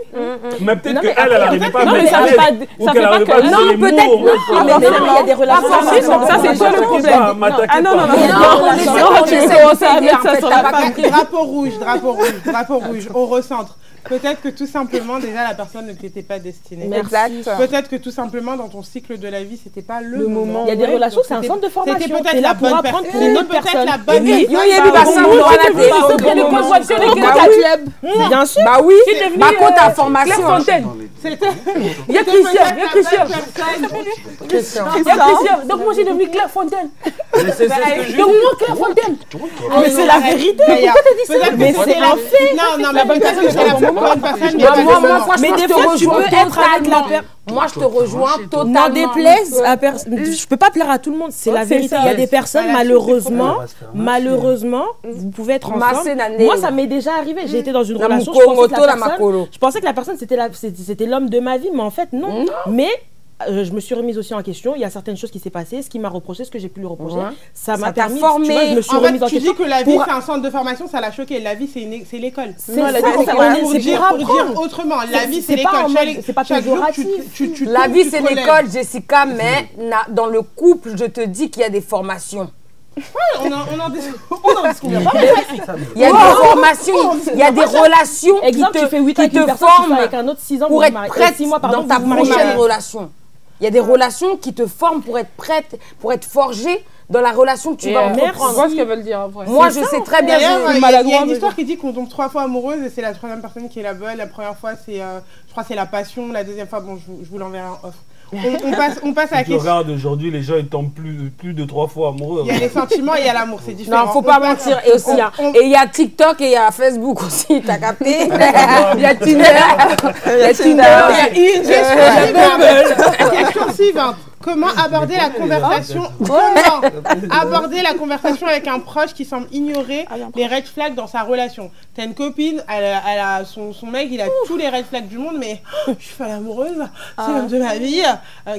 Mais peut-être Non, mais qu'elle, elle n'arrivait pas à Non, mais mettre ça à fait l'aise, pas- ou ça qu'elle fait pas n'arrivait que- pas à dire Non, les mots, peut-être ou- non, Ah, mais mais il y a des relations. Pas forcément. Ça, c'est toi le problème. Bah, m'attaquez Ah non, pas. non, non, Non, non, laissez non, moi, non, j'essaie non, de t'aider, en fait, t'as pas compris. Drapeau rouge, on recentre. Peut-être que tout simplement, déjà, la personne ne t'était pas destinée. Exact. Peut-être que tout simplement, dans ton cycle de la vie, c'était pas le moment. Il y a des Ouais, relations, donc c'est un c'était- centre de formation. C'était peut-être T'es là la pour bonne apprendre personne. pour une autre Peut-être personne. la bonne Oui, personne. il y a eu Bah, bah, au ça, moins, on doit la tu télé. peux Il y a des grosses voitures, des Bah gars. oui. Bien sûr. Bah oui, Qui est devenu, ma compte à Claire formation. Fontaine. C'était Il y a Christian, il y a Christian. Christian. Il y a Christian. Donc moi, j'ai devenu Claire Fontaine. Mais c'est ce que je Donc moi, Claire Fontaine. Mais c'est la vérité. Mais c'est un fait. Non, mais peut-être que c'est la bonne personne. Moi, moi, mais franchement, Mais je des te fois, tu rejoins peux être avec la totalement. personne. Moi, je te rejoins totalement. N'en déplaise à personne. Je peux pas plaire à tout le monde, c'est la c'est vérité. ça. Il y a des personnes, Voilà, malheureusement, va se faire masser. malheureusement, vous pouvez être Masser ensemble. na nez. Moi, ça m'est déjà arrivé. J'ai été dans une La relation. mouko, Je pensais que moto, la la personne, makolo. je pensais que la personne c'était l'homme de ma vie, mais en fait non. Mais je me suis remise aussi en question. Il y a certaines choses qui s'est passées, ce qui m'a reproché, ce que j'ai pu lui reprocher. Ouais. Ça m'a Ça t'a permis. formé. Tu vois, je me suis En remise fait, en tu question. dis que la vie, Pour- c'est un centre de formation, ça l'a choqué. La vie, c'est l'école. C'est Non, la ça, vie, c'est c'est pour dire apprendre. autrement. La vie, c'est C'est pas en l'école. mode- c'est pas Chaque jour, péjoratif. tu La tombes, vie, tu c'est te relèves. l'école, Jessica, mais dans le couple, je te dis qu'il y a des formations. On en discute. Il y a des formations, il y a des relations Exemple, tu fais 8 ans qui avec une te personne, tu fais forment avec un autre 6 ans, pour vous être vous mariez. prête 6 mois, pardon, dans ta vous vous mariez. prochaine relation. Il y a des relations qui te forment pour être prête, pour être forgée dans la relation que tu vas Je entreprendre. vois ce qu'elle veut dire, en vrai. Moi, je sais très bien. D'ailleurs, je- il y a une histoire qui dit qu'on tombe 3 fois amoureuse et c'est la 3e personne qui est la bonne. La première fois, c'est, je crois, c'est la passion. La 2e fois, bon, je vous l'enverrai en off. On passe à la Tu question. regardes aujourd'hui, les gens ils tombent plus de 3 fois amoureux. Il y a les sentiments et il y a l'amour, c'est différent. Non, faut On pas passe- mentir. Et aussi, et il y a TikTok et il y a Facebook aussi, t'as capté? Il y a Tinder. Il y a Tinder. Il y a une question suivante. Comment aborder la conversation aborder la conversation avec un proche qui semble ignorer les red flags dans sa relation? T'as une copine, elle a son mec, il a tous les red flags du monde, mais je suis folle amoureuse, c'est l'homme de ma vie.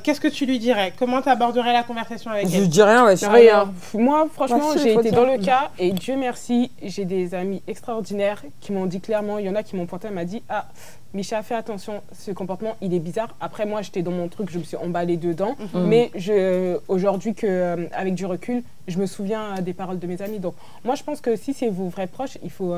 Qu'est-ce que tu lui dirais? Comment t'aborderais la conversation avec Je elle? dis rien, ouais. Rien. Moi, franchement, Moi aussi, j'ai faut été dire. dans le cas et Dieu merci, j'ai des amis extraordinaires qui m'ont dit clairement, il y en a qui m'ont pointé, elle m'a dit « Ah, Micha, fais attention, ce comportement, il est bizarre. » Après, moi, j'étais dans mon truc, je me suis emballée dedans. Mais aujourd'hui, avec du recul, je me souviens des paroles de mes amis. Donc, moi, je pense que si c'est vos vrais proches, il faut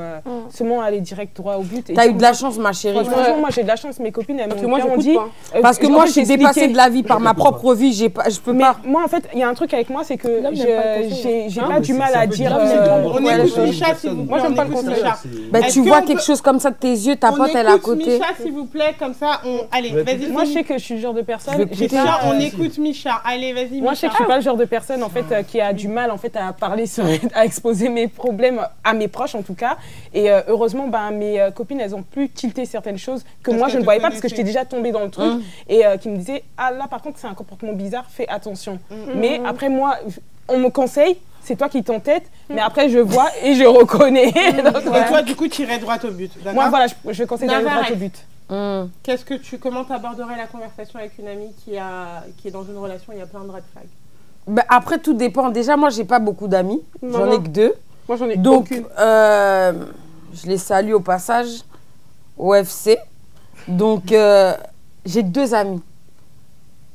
seulement aller direct droit au but. T'as eu de la chance, ma chérie. Franchement, moi, j'ai de la chance. Mes copines, elles m'ont moi, clairement j'écoute dit... pas. Parce que moi, je suis dépassée de la vie par ma propre vie. Je peux Mais pas. moi, en fait, il y a un truc avec moi, c'est que L'homme n'aime pas le conseil, j'ai Non, pas mais du c'est- mal ça à peut dire... dire- On Ouais, écoute ouais, Micha, ouais. s'il vous plaît. Moi, j'aime on pas le écoute conseil. Micha. Bah, Est-ce tu que vois on quelque peut- chose comme ça de tes yeux, ta On pote, elle est à écoute côté. Micha, s'il vous plaît, comme ça, allez, Ouais, vas-y. Moi, je sais que je suis le genre de personne... Je vais j'ai écouter. pas- Micha, on écoute Micha. Allez, vas-y, Moi, je sais que je suis Micha. pas le genre de personne en fait qui a du mal en fait à parler à exposer mes problèmes à mes proches en tout cas. Et heureusement, ben mes copines, elles ont pu tilter certaines choses que Parce moi que je ne te voyais pas parce que connaissaient. j'étais déjà tombée dans le truc et qui me disaient ah là par contre c'est un comportement bizarre, fais attention. Mais après moi, on me conseille. C'est toi qui t'entêtes, mais après je vois et je reconnais. Donc, Et toi, du coup, tu irais droit au but, d'accord? moi voilà, je conseille d'aller droit Navarette. au but. Comment t'aborderais la conversation avec une amie qui est dans une relation, il y a plein de red flags? Bah, après, tout dépend. Déjà, moi, j'ai pas beaucoup d'amis. J'en ai Non. que 2. Moi, j'en ai Donc, aucune. je les salue au passage, au FC. Donc, j'ai 2 amis.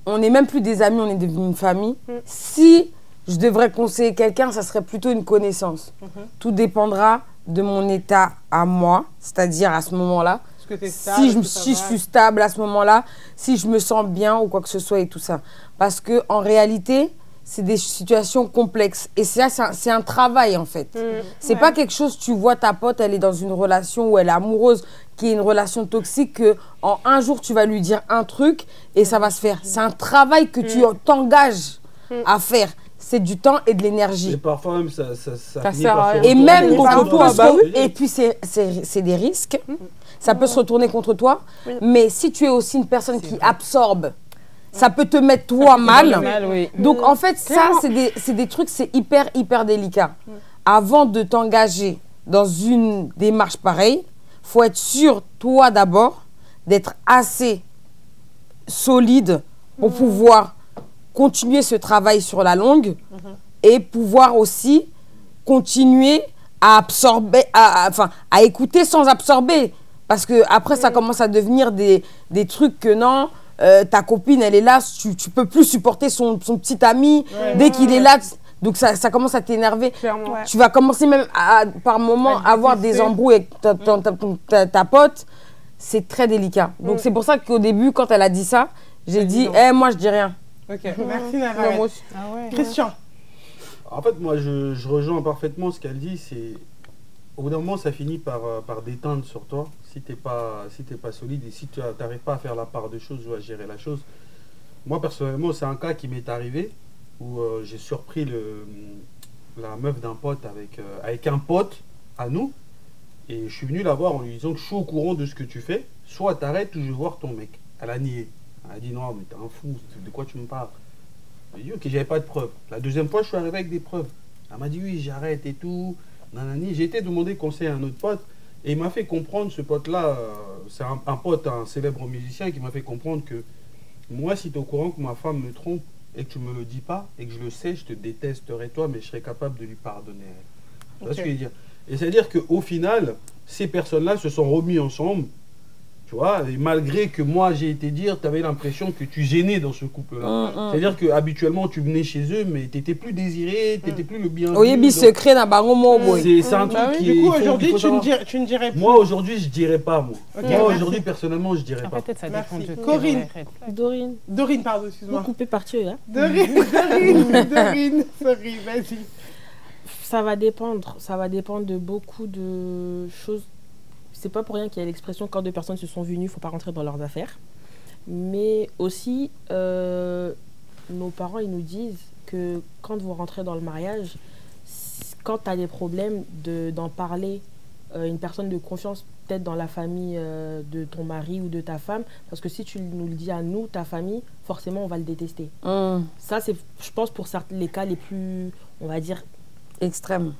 On n'est même plus des amis, on est devenu une famille. Si je devrais conseiller quelqu'un, ça serait plutôt une connaissance. Tout dépendra de mon état à moi, c'est-à-dire à ce moment-là. Est-ce que t'es stable? Si est-ce je que ça va? suis stable à ce moment-là, si je me sens bien ou quoi que ce soit et tout ça. Parce que en réalité, c'est des situations complexes. Et c'est un travail, en fait. C'est pas quelque chose, tu vois ta pote, elle est dans une relation où elle est amoureuse, qui est une relation toxique, que en un jour, tu vas lui dire un truc et ça va se faire. C'est un travail que tu t'engages à faire. C'est du temps et de l'énergie. Et parfois même, ça finit sert à par se rien. Et retourner même contre contre toi. toi, et puis c'est des risques. Ça peut se retourner contre toi. Mais si tu es aussi une personne qui absorbe, ça peut te mettre toi mal. Oui. Donc en fait, ça, c'est des trucs, c'est hyper délicat. Avant de t'engager dans une démarche pareille, faut être sûr, toi d'abord, d'être assez solide pour pouvoir continuer ce travail sur la longue et pouvoir aussi continuer à absorber, à écouter sans absorber. Parce que après, ça commence à devenir des trucs que non, ta copine, elle est là, tu peux plus supporter son petit ami dès qu'il est là. Donc ça commence à t'énerver. Clairement. Tu vas commencer même par moment à avoir des embrouilles avec ta pote. C'est très délicat. Donc c'est pour ça qu'au début, quand elle a dit ça, j'ai dit, moi je dis rien. Ok, merci Non, Navarette. moi aussi. Christian, En fait, moi, je rejoins parfaitement ce qu'elle dit. C'est au bout d'un moment, ça finit par déteindre sur toi. Si t'es pas solide et si tu n'arrives pas à faire la part des choses ou à gérer la chose. Moi, personnellement, c'est un cas qui m'est arrivé où j'ai surpris la meuf d'un pote avec un pote à nous. Et je suis venu la voir en lui disant que je suis au courant de ce que tu fais. Soit t'arrêtes ou je vais voir ton mec. Elle a nié. Elle a dit non, mais t'es un fou. De quoi tu me parles? J'ai dit ok, j'avais pas de preuves. La deuxième fois, je suis arrivé avec des preuves. Elle m'a dit oui, j'arrête et tout. Nanani. J'ai été demander conseil à un autre pote. Et il m'a fait comprendre, ce pote-là, c'est un pote, un célèbre musicien, qui m'a fait comprendre que moi, si tu es au courant que ma femme me trompe et que tu me le dis pas et que je le sais, je te détesterai toi, mais je serai capable de lui pardonner. Tu vois ce que je veux dire? Et c'est-à-dire qu'au final, ces personnes-là se sont remis ensemble, tu vois, et malgré que moi j'ai été dire, tu avais l'impression que tu gênais dans ce couple-là. C'est-à-dire qu'habituellement tu venais chez eux, mais tu n'étais plus désiré, tu n'étais plus le bienvenu. Oui, mais secret dans baron boy. C'est un truc qui du est. coup, il faut aujourd'hui, savoir. tu ne dirais plus. Moi, aujourd'hui, je dirais pas, moi. Ok, Moi, merci. aujourd'hui, personnellement, je dirais pas. Peut-être ça Merci. dépend de Corinne. Dorine, Dorine, pardon, vous excuse-moi. coupez partir, hein. Dorine, sorry, vas-y. Ça va dépendre de beaucoup de choses. C'est pas pour rien qu'il y a l'expression quand 2 personnes se sont vues nues, il faut pas rentrer dans leurs affaires. Mais aussi, nos parents, ils nous disent que quand vous rentrez dans le mariage, quand tu as des problèmes, d'en parler à une personne de confiance, peut-être dans la famille de ton mari ou de ta femme, parce que si tu nous le dis à nous, ta famille, forcément, on va le détester. Ça, c'est, je pense, pour les cas les plus, on va dire, Extrême.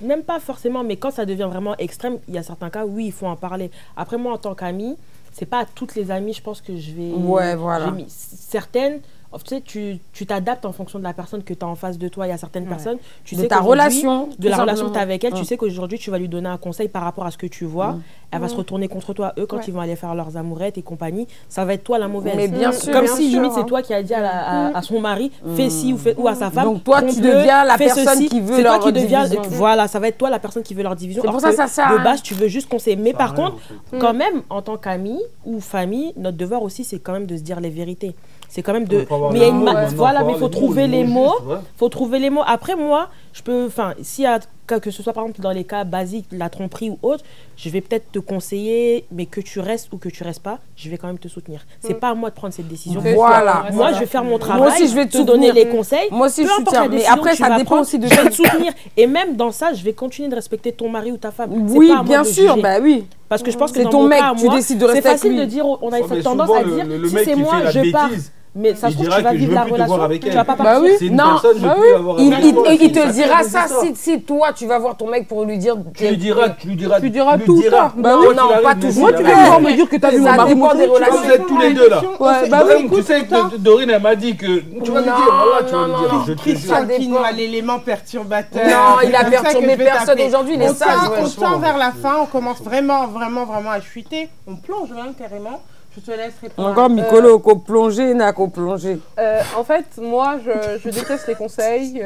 même pas forcément, mais quand ça devient vraiment extrême, il y a certains cas, oui, il faut en parler. Après, moi, en tant qu'amie, c'est pas à toutes les amies, je pense que je vais... Ouais, voilà. Certaines, Tu sais, tu t'adaptes en fonction de la personne que tu as en face de toi. Il y a certaines personnes, tu De sais ta qu'aujourd'hui, relation. de la tout relation que tu as simplement. avec elle, tu sais qu'aujourd'hui, tu vas lui donner un conseil par rapport à ce que tu vois. Elle va se retourner contre toi. Eux, quand Ouais. ils vont aller faire leurs amourettes et compagnie, ça va être toi la mauvaise. Mais bien sûr. Comme bien si, sûr, limite, c'est hein. toi qui as dit à son mari, fais ci ou à sa femme. Donc toi, tu trompe-le, deviens la fais personne ceci. qui veut C'est toi leur qui deviens. division. Voilà, ça va être toi la personne qui veut leur division. C'est pour alors ça que ça sert à de rien. base, tu veux juste conseiller. Mais par rien, contre, en fait. quand même, en tant qu'amis ou famille, notre devoir aussi, c'est quand même de se dire les vérités. C'est quand même de. Faut avoir Mais il y a les une mots, ma- maintenant, voilà, faut mais il avoir faut les trouver les mots. justes, ouais. Faut trouver les mots. Après, moi, je peux. Enfin, s'il y a que ce soit par exemple dans les cas basiques, la tromperie ou autre, je vais peut-être te conseiller, mais que tu restes ou que tu restes pas, je vais quand même te soutenir. C'est pas à moi de prendre cette décision. Voilà. Moi, je vais faire mon travail. aussi, je vais te donner soutenir. les conseils. Moi aussi, Peu je importe soutiens. la Mais décision après, que tu ça vas dépend prendre, aussi de je vais te soutenir. Et même dans ça, je vais continuer de respecter ton mari ou ta femme. C'est Oui, pas à moi bien de sûr, juger. bah oui. Parce que je pense que C'est dans ton mon mec, cas, tu moi, décides de rester c'est avec facile lui. de dire, on a Ouais, mais cette tendance souvent, à dire, le si mec c'est qui moi, fait la je pars. bêtise, Mais ça il se trouve, dira tu vas que je vivre veux la plus te voir relation, avec tu elle. vas pas Bah partir. oui. C'est une Non, personne, je bah veux plus avoir Il, avec il- toi. il te C'est dira ça. ça si toi tu vas voir ton mec pour lui dire. Tu lui diras tout ça. Bah Non, oui. non, pas tout Moi, tu viens de voir me dire que t'as vu mon Ça mari dépend des montrer, relations. Quand vous êtes tous les deux là. Ouais, bah oui, Tu sais que Dorine, elle m'a dit que. Tu vas lui dire, voilà, tu vas lui dire. Je te Christian jure. Kino a l'élément perturbateur. Non, il a C'est comme ça que perturbé je vais personne taper. aujourd'hui, il est On sage, tend- ouais, On franchement. tend vers la fin, on commence vraiment à chuter. On plonge même carrément. Je te laisse répondre. Encore Micolo, qu'au plongé, n'a qu'au plongé. En fait, moi, je déteste les conseils.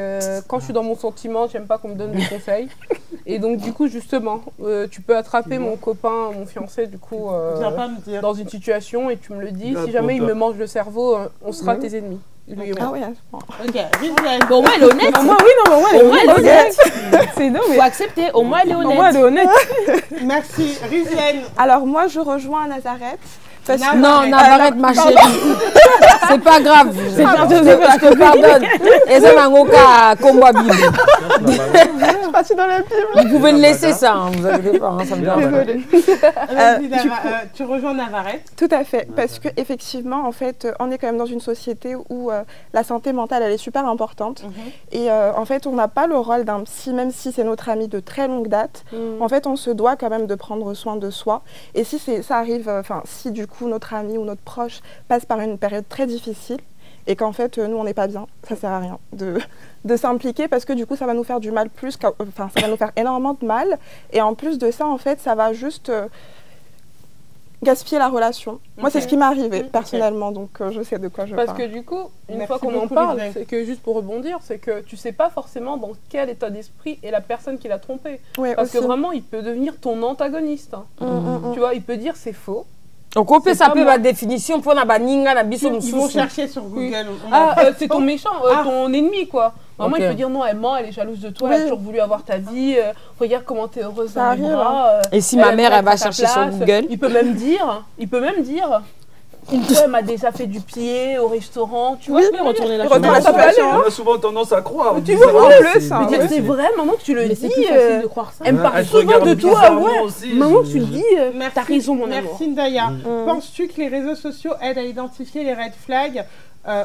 Quand je suis dans mon sentiment, j'aime pas qu'on me donne des conseils. Et donc, du coup, justement, tu peux attraper mon copain, mon fiancé, du coup, Viens pas me dire. dans une situation et tu me le dis. Bien Si jamais il content. me mange le cerveau, on sera tes ennemis. Lui et moi. Ah oui, à ce point. Ok, Rizwan. Bon, au moins, elle est honnête. Moi, oui, non, mais moi, Au moins, elle est honnête. c'est non, mais Faut accepter. Au moins, elle est moi, elle honnête. est honnête. Merci. Rizwan. Alors moi, je rejoins Nazareth. Parce que- Non, Navarrete, ma chérie. C'est pas grave. Je te pardonne. Et ça n'a aucun combat bible. je suis partie dans la Bible. Vous pouvez le laisser ça, hein, vous inquiétez pas, hein, ça me dérange pas. Désolée. Vas-y, tu tu rejoins Navarrete. Tout à fait, parce que effectivement, en fait, on est quand même dans une société où la santé mentale, elle est super importante. Et en fait, on n'a pas le rôle d'un psy, même si c'est notre ami de très longue date. En fait, on se doit quand même de prendre soin de soi. Et si ça arrive, enfin, si du coup notre ami ou notre proche passe par une période très difficile et qu'en fait, nous, on n'est pas bien, ça sert à rien de s'impliquer parce que du coup, ça va nous faire du mal enfin, ça va nous faire énormément de mal. Et en plus de ça, en fait, ça va juste gaspiller la relation. Moi, c'est ce qui m'est arrivé personnellement, donc je sais de quoi je parle. Parce que du coup, une Merci fois qu'on en beaucoup, parle, Rizwan. c'est que juste pour rebondir, c'est que tu sais pas forcément dans quel état d'esprit est la personne qui l'a trompé. Ouais, Parce que aussi. vraiment, il peut devenir ton antagoniste. hein. Tu vois, il peut dire c'est faux. Donc on peut C'est pas saper moi. ma définition pour na baninga na biso Ils vont mususu. chercher sur Google. On Ah, a- c'est ton méchant, ton ennemi, quoi. Vraiment, Ok. il peut dire non, elle ment, elle est jalouse de toi, Oui. elle a toujours voulu avoir ta vie, regarde comment t'es heureuse Ça dans mes arrive, bras. Et si ma mère, aimerait elle va être à ta chercher sur place. Google. Il peut même dire, une fois, elle m'a déjà fait du pied au restaurant, tu vois. Oui, je peux retourner la retourner la chose. situation. On a souvent tendance à croire. Tu vois, vois, le ça. Mais c'est vrai, maman, que tu le Mais dis. c'est plus facile de croire ça. Elle me parle Elle te souvent regarde de toi, bizarrement ouais. aussi, Maman, je- tu le dis, t'as raison, mon amour. Merci Ndaya. Mm. Penses-tu que les réseaux sociaux aident à identifier les red flags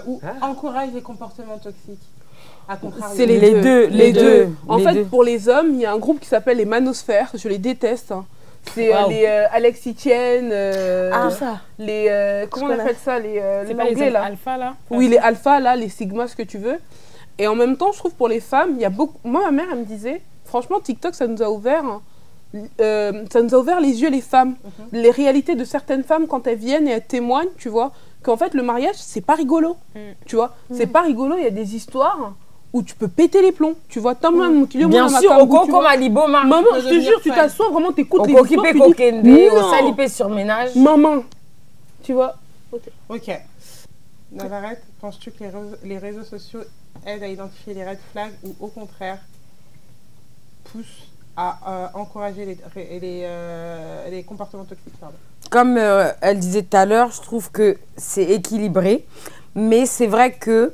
ou encouragent les comportements toxiques À contrario. C'est Les deux, les deux. En les fait, deux. pour les hommes, il y a un groupe qui s'appelle les Manosphères. Je les déteste. hein. C'est Waouh. les Alex Etienne, Tout ça. les comment on connais. appelle ça, les C'est pas les l'anglais là. alpha là. Oui, les alpha là, les sigma, ce que tu veux. Et en même temps, je trouve pour les femmes, il y a beaucoup. Moi, ma mère, elle me disait, franchement, TikTok, ça nous a ouvert. Ça nous a ouvert les yeux, les femmes. Les réalités de certaines femmes quand elles viennent et elles témoignent, tu vois, qu'en fait, le mariage, c'est pas rigolo. Tu vois, c'est pas rigolo, il y a des histoires où tu peux péter les plombs. Tu vois, Bien sûr, au Coco Maliboma. Maman, peut je te devenir jure, tu fan. t'assois, vraiment, t'écoutes Au les Kokipé histoires, tu dis, Kokende, au non. Salipé sur ménage. Maman, tu vois. Ok. Navarrete, penses-tu que les réseaux sociaux aident à identifier les red flags ou au contraire poussent à encourager les comportements toxiques pardon. Comme elle disait tout à l'heure, je trouve que c'est équilibré. Mais c'est vrai que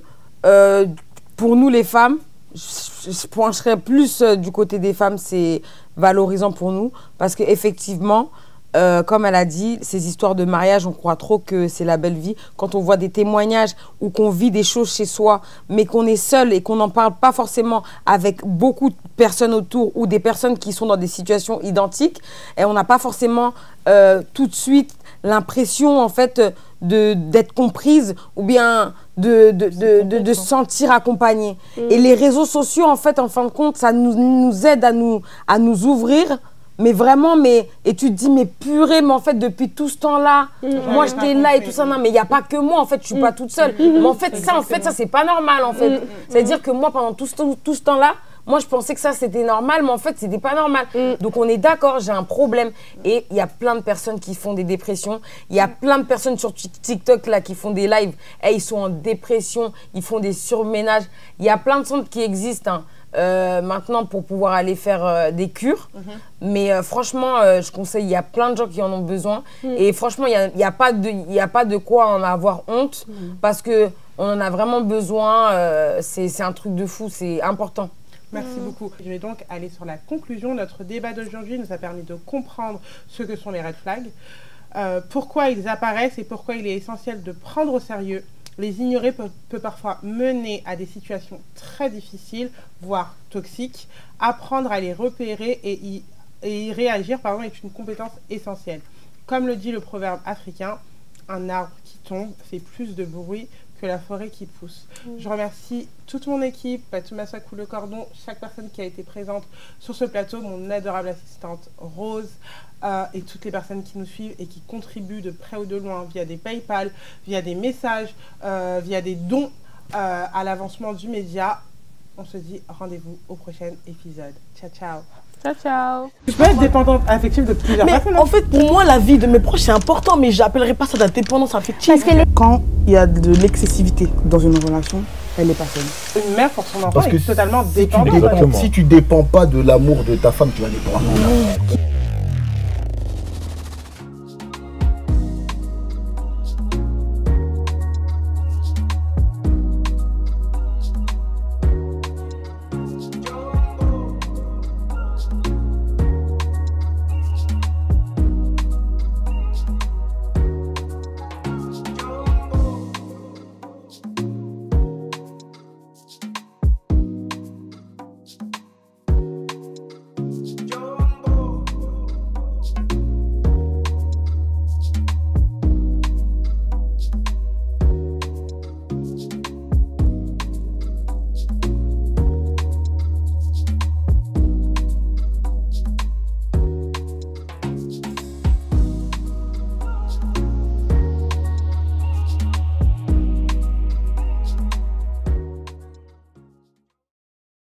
pour nous les femmes, je pencherais plus du côté des femmes, c'est valorisant pour nous. Parce qu'effectivement, comme elle a dit, ces histoires de mariage, on croit trop que c'est la belle vie. Quand on voit des témoignages ou qu'on vit des choses chez soi, mais qu'on est seul et qu'on n'en parle pas forcément avec beaucoup de personnes autour ou des personnes qui sont dans des situations identiques, et on n'a pas forcément tout de suite l'impression en fait d'être comprise ou bien de se sentir accompagnée. Et les réseaux sociaux en fait en fin de compte ça nous aide à nous ouvrir. Mais vraiment, et tu te dis, mais purée, mais en fait, depuis tout ce temps-là, moi j'étais là et tout ça, non, mais il n'y a pas que moi, en fait, je suis pas toute seule. Mais en fait, ça, c'est pas normal, en fait. C'est-à-dire que moi, pendant tout ce temps-là, moi, je pensais que ça, c'était normal, mais en fait, c'était pas normal. Donc, on est d'accord, j'ai un problème. Et il y a plein de personnes qui font des dépressions. Il y a plein de personnes sur TikTok, là, qui font des lives. Et ils sont en dépression, ils font des surménages. Il y a plein de centres qui existent, hein. Maintenant pour pouvoir aller faire des cures. Mais franchement, je conseille, il y a plein de gens qui en ont besoin. Et franchement, il n'y a pas de quoi en avoir honte parce qu'on en a vraiment besoin. C'est un truc de fou, c'est important. Merci beaucoup. Je vais donc aller sur la conclusion. Notre débat d'aujourd'hui nous a permis de comprendre ce que sont les red flags, pourquoi ils apparaissent et pourquoi il est essentiel de prendre au sérieux. Les ignorer peut parfois mener à des situations très difficiles, voire toxiques. Apprendre à les repérer et y réagir est une compétence essentielle. Comme le dit le proverbe africain, un arbre qui tombe fait plus de bruit que la forêt qui pousse. Je remercie toute mon équipe, Patoumassa Le Cordon, chaque personne qui a été présente sur ce plateau, mon adorable assistante Rose, et toutes les personnes qui nous suivent et qui contribuent de près ou de loin via des PayPal, via des messages, via des dons à l'avancement du média. On se dit rendez-vous au prochain épisode. Ciao, ciao. Ciao, ciao. Je peux être dépendante affective de plusieurs personnes. En fait, pour moi, la vie de mes proches, c'est important, mais j'appellerais pas ça de la dépendance affective. Parce que quand il y a de l'excessivité dans une relation, elle n'est pas saine. Une mère pour son enfant Parce que est totalement si dépendante. si tu dépends pas de l'amour de ta femme, tu vas dépendre.